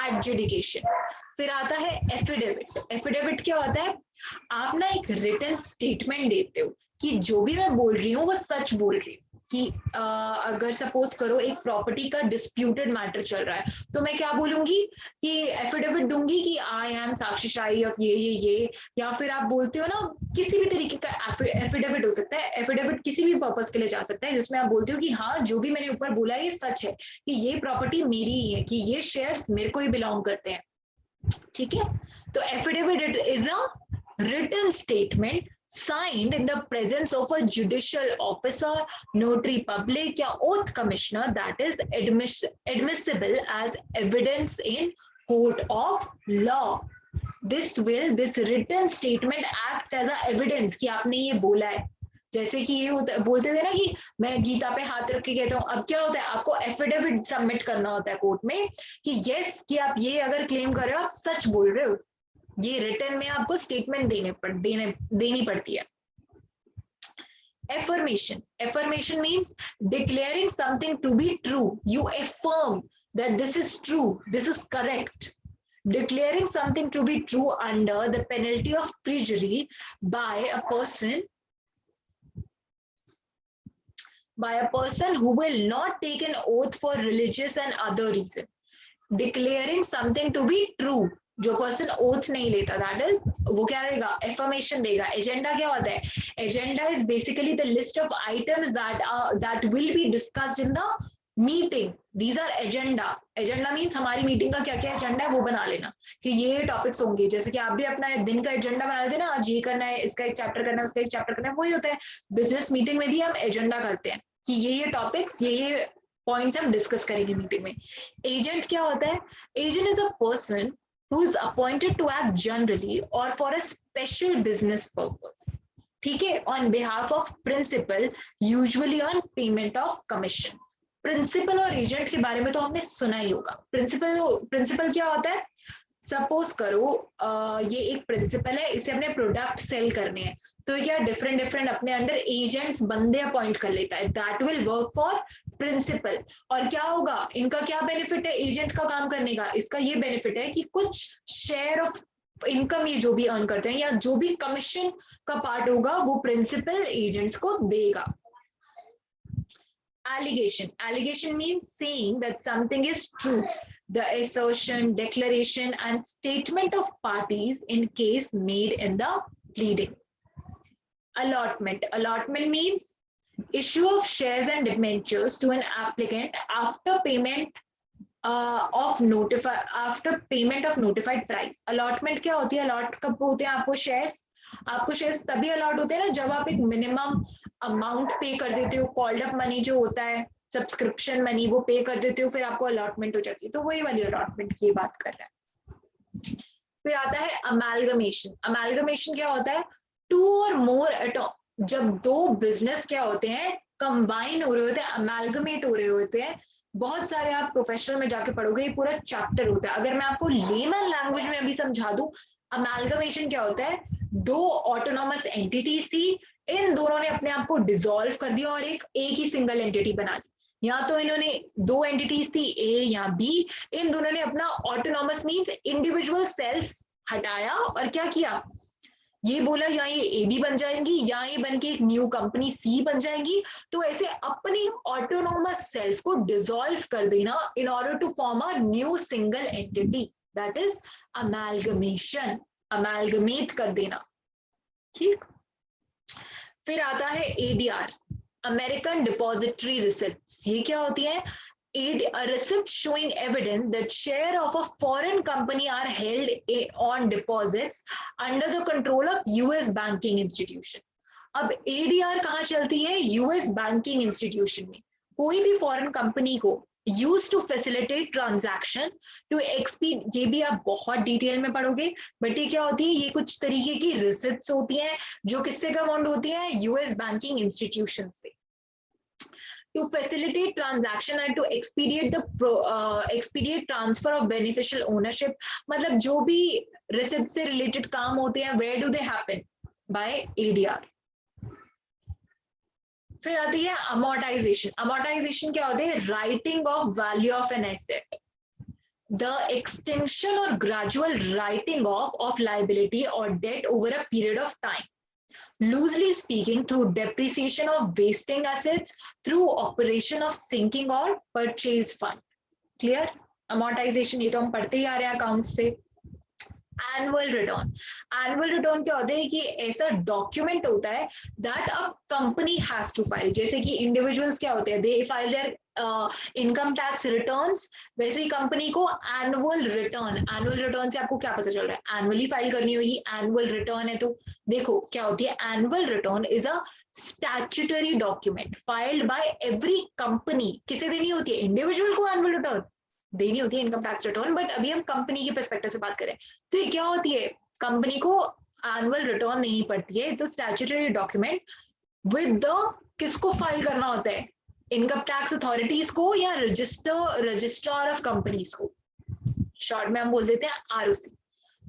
adjudication. फिर आता है affidavit. Affidavit क्या होता है? आप ना एक रिटन स्टेटमेंट देते हो कि जो भी मैं बोल रही हूँ वो सच बोल रही हूँ। कि अगर सपोज करो एक प्रॉपर्टी का डिस्प्यूटेड मैटर चल रहा है, तो मैं क्या बोलूंगी कि एफिडेविट दूंगी कि I am Sakshi shahi of ये, या फिर आप बोलते हो ना, किसी भी तरीके का एफिडेविट हो सकता है। एफिडेविट किसी भी पर्पस के लिए जा सकता है जिसमें आप बोलते हो कि हाँ, जो भी मैंने ऊपर बोला है ये सच है, कि ये प्रॉपर्टी मेरी ही है, कि ये शेयर्स मेरे को ही बिलोंग करते हैं। ठीक है, तो affidavit is a written statement signed in the presence of a judicial officer, notary public या oath commissioner that is admissible as evidence in court of law. This written statement acts as a evidence कि आपने ये बोला है। जैसे कि ये होता है, बोलते थे ना कि मैं गीता पे हाथ रख के कहता हूँ, अब क्या होता है, आपको एफिडेविट सबमिट करना होता है कोर्ट में कि यस, कि आप ये अगर क्लेम कर रहे हो, आप सच बोल रहे हो। ये रिटर्न में आपको स्टेटमेंट देनी पड़ती है। Affirmation means declaring something to be true. You affirm that this is true, this is correct. Declaring something to be true under the penalty of perjury by a person who will not take an oath for religious and other reason. Declaring something to be true, जो person oath नहीं लेता, that is वो क्या देगा, affirmation देगा. Agenda क्या होता है? Agenda is basically the list of items that will be discussed in the meeting. These are agenda. Agenda means हमारी मीटिंग का क्या क्या एजेंडा है वो बना लेना कि ये टॉपिक्स होंगे. जैसे कि आप भी अपना दिन का एजेंडा बना लेते हैं ना, आज ये करना है, इसका एक चैप्टर करना है, उसका एक चैप्टर करना है. वही होता है बिजनेस मीटिंग में भी हम एजेंडा करते हैं कि ये टॉपिक्स, ये पॉइंट्स हम डिस्कस करेंगे मीटिंग में. एजेंट क्या होता है? Agent is a person who is appointed to act generally or for a special business purpose. ठीक है, on behalf of principal, usually on payment of commission. Principal और एजेंट के बारे में तो हमने सुना ही होगा. प्रिंसिपल क्या होता है? सपोज करो ये एक प्रिंसिपल है, इसे अपने प्रोडक्ट सेल करने हैं, तो क्या डिफरेंट अपने अंडर एजेंट्स बंदे अपॉइंट कर लेता है. That will work for principal. और क्या होगा, इनका क्या बेनिफिट है एजेंट का काम करने का? इसका ये बेनिफिट है कि कुछ शेयर ऑफ इनकम ये जो भी अर्न करते हैं या जो भी कमीशन का पार्ट होगा वो प्रिंसिपल एजेंट्स को देगा. Allegation means saying that something is true. The assertion, declaration, and statement of parties in case made in the pleading. Allotment means issue of shares and debentures to an applicant after payment of notified price. Allotment क्या होती है? Allot कब होते हैं आपको shares? आपको shares तभी allot होते हैं ना जब आप एक मिनिमम अमाउंट पे कर देते हो. कॉल्ड अप मनी जो होता है, सब्सक्रिप्शन मनी, वो पे कर देते हो, फिर आपको अलॉटमेंट हो जाती है. तो वही वाली अलॉटमेंट की बात कर रहा है. फिर आता है अमेलगमेशन क्या होता है? टू और मोर जब दो बिजनेस क्या होते हैं, कंबाइन हो रहे होते हैं, अमेलगमेट हो रहे होते हैं. बहुत सारे आप प्रोफेशनल में जाके पढ़ोगे, ये पूरा चैप्टर होता है. अगर मैं आपको लेमन लैंग्वेज में अभी समझा दूं, अमेलगमेशन क्या होता है? दो ऑटोनॉमस एंटिटीज थी, इन दोनों ने अपने आप को डिसॉल्व कर दिया और एक ही सिंगल एंटिटी बना ली. या तो इन्होंने दो एंटिटीज थी ए या बी, इन दोनों ने अपना ऑटोनॉमस मींस इंडिविजुअल सेल्फ हटाया और क्या किया, ये बोला या ये ए बी बन जाएंगी या ये बन के एक न्यू कंपनी सी बन जाएंगी. तो ऐसे अपनी ऑटोनॉमस सेल्फ को डिसॉल्व कर देना in order to form a new single entity, that is amalgamation. Amalgamate कर देना. ठीक. फिर आता है एडीआर, अमेरिकन डिपॉजिटरी रिसिप्ट्स. ये क्या होती है? A receipt showing evidence that share of a foreign company are held on deposits under the control of US banking institution. अब ADR कहाँ चलती है? US banking institution में. कोई भी फॉरेन कंपनी को used to facilitate transaction to expedite, ये भी आप बहुत डिटेल में पढ़ोगे, बट ये क्या होती है? ये कुछ तरीके की रिसिप्ट्स होती हैं जो किससे गवर्नड होती है? US बैंकिंग इंस्टीट्यूशन से. To facilitate transaction and to expedite transfer of beneficial ownership. मतलब जो भी receipt से related काम होते हैं, where do they happen? By ADR. फिर आती है amortization. Amortization क्या होती है? Writing of value of an asset. The extinction or gradual writing off of liability or debt over a period of time. Loosely speaking, through depreciation of wasting assets through operation of sinking or purchase fund. Clear? Amortization ये तो हम पढ़ते ही आ रहे हैं account से. Annual return क्या होता है कि ऐसा डॉक्यूमेंट होता है that a company has to file. जैसे कि इंडिविजुअल्स क्या होते हैं, they file their income tax returns, वैसे ही कंपनी को एनुअल रिटर्न से आपको क्या पता चल रहा है? एनुअली फाइल करनी होगी. एनुअल रिटर्न है तो देखो क्या होती है, annual return is a statutory document filed by every company. किसे देनी होती है? इंडिविजुअल को एनुअल रिटर्न देनी होती है, इनकम टैक्स रिटर्न. बट अभी हम कंपनी के पर्सपेक्टिव से बात करें तो ये क्या होती है? कंपनी को एनुअल रिटर्न नहीं पड़ती है. तो स्टैट्यूटरी डॉक्यूमेंट विद द किसको फाइल करना होता है? इनकम टैक्स अथॉरिटीज को या रजिस्ट्रार ऑफ कंपनीज को. शॉर्ट में हम बोल देते हैं आरओसी.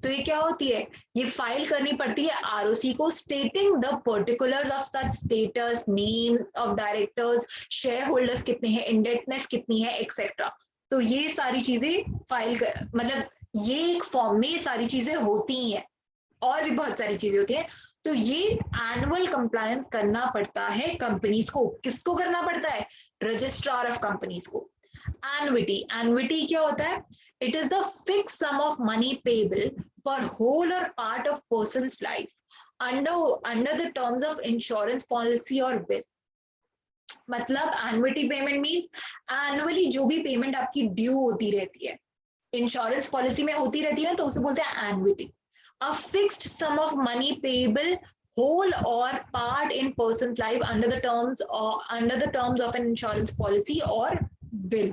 तो ये क्या होती है, ये फाइल करनी पड़ती है आरओसी को, stating the particulars of such status, name of directors, share holders कितने हैं, इंडेटनेस कितनी है, एक्सेट्रा। तो ये सारी चीजें फाइल कर, मतलब ये एक फॉर्म में ये सारी चीजें होती हैं, और भी बहुत सारी चीजें होती हैं। तो ये एनुअल कंप्लायंस करना पड़ता है कंपनीज को। किसको करना पड़ता है? रजिस्ट्रार ऑफ कंपनीज को। एनुइटी, एनुइटी क्या होता है? It is the fix sum of money payable for whole और part of person's life under the terms of insurance policy और बिल। मतलब एनुइटी पेमेंट मीन्स एनुअली जो भी पेमेंट आपकी ड्यू होती रहती है, इंश्योरेंस पॉलिसी में होती रहती है ना, तो उसे बोलते हैं annuity. A fixed sum of money payable whole or part in person's life under the terms of an insurance policy or will।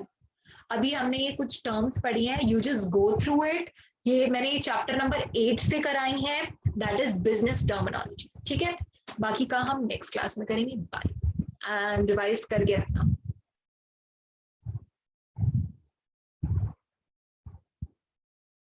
अभी हमने ये कुछ टर्म्स पढ़ी हैं, you just go through it। ये मैंने चैप्टर नंबर 8 से कराई है, दैट इज बिजनेस टर्मिनोलॉजीज। ठीक है, बाकी का हम नेक्स्ट क्लास में करेंगे। बाय, एंड रिवाइज करके रखना।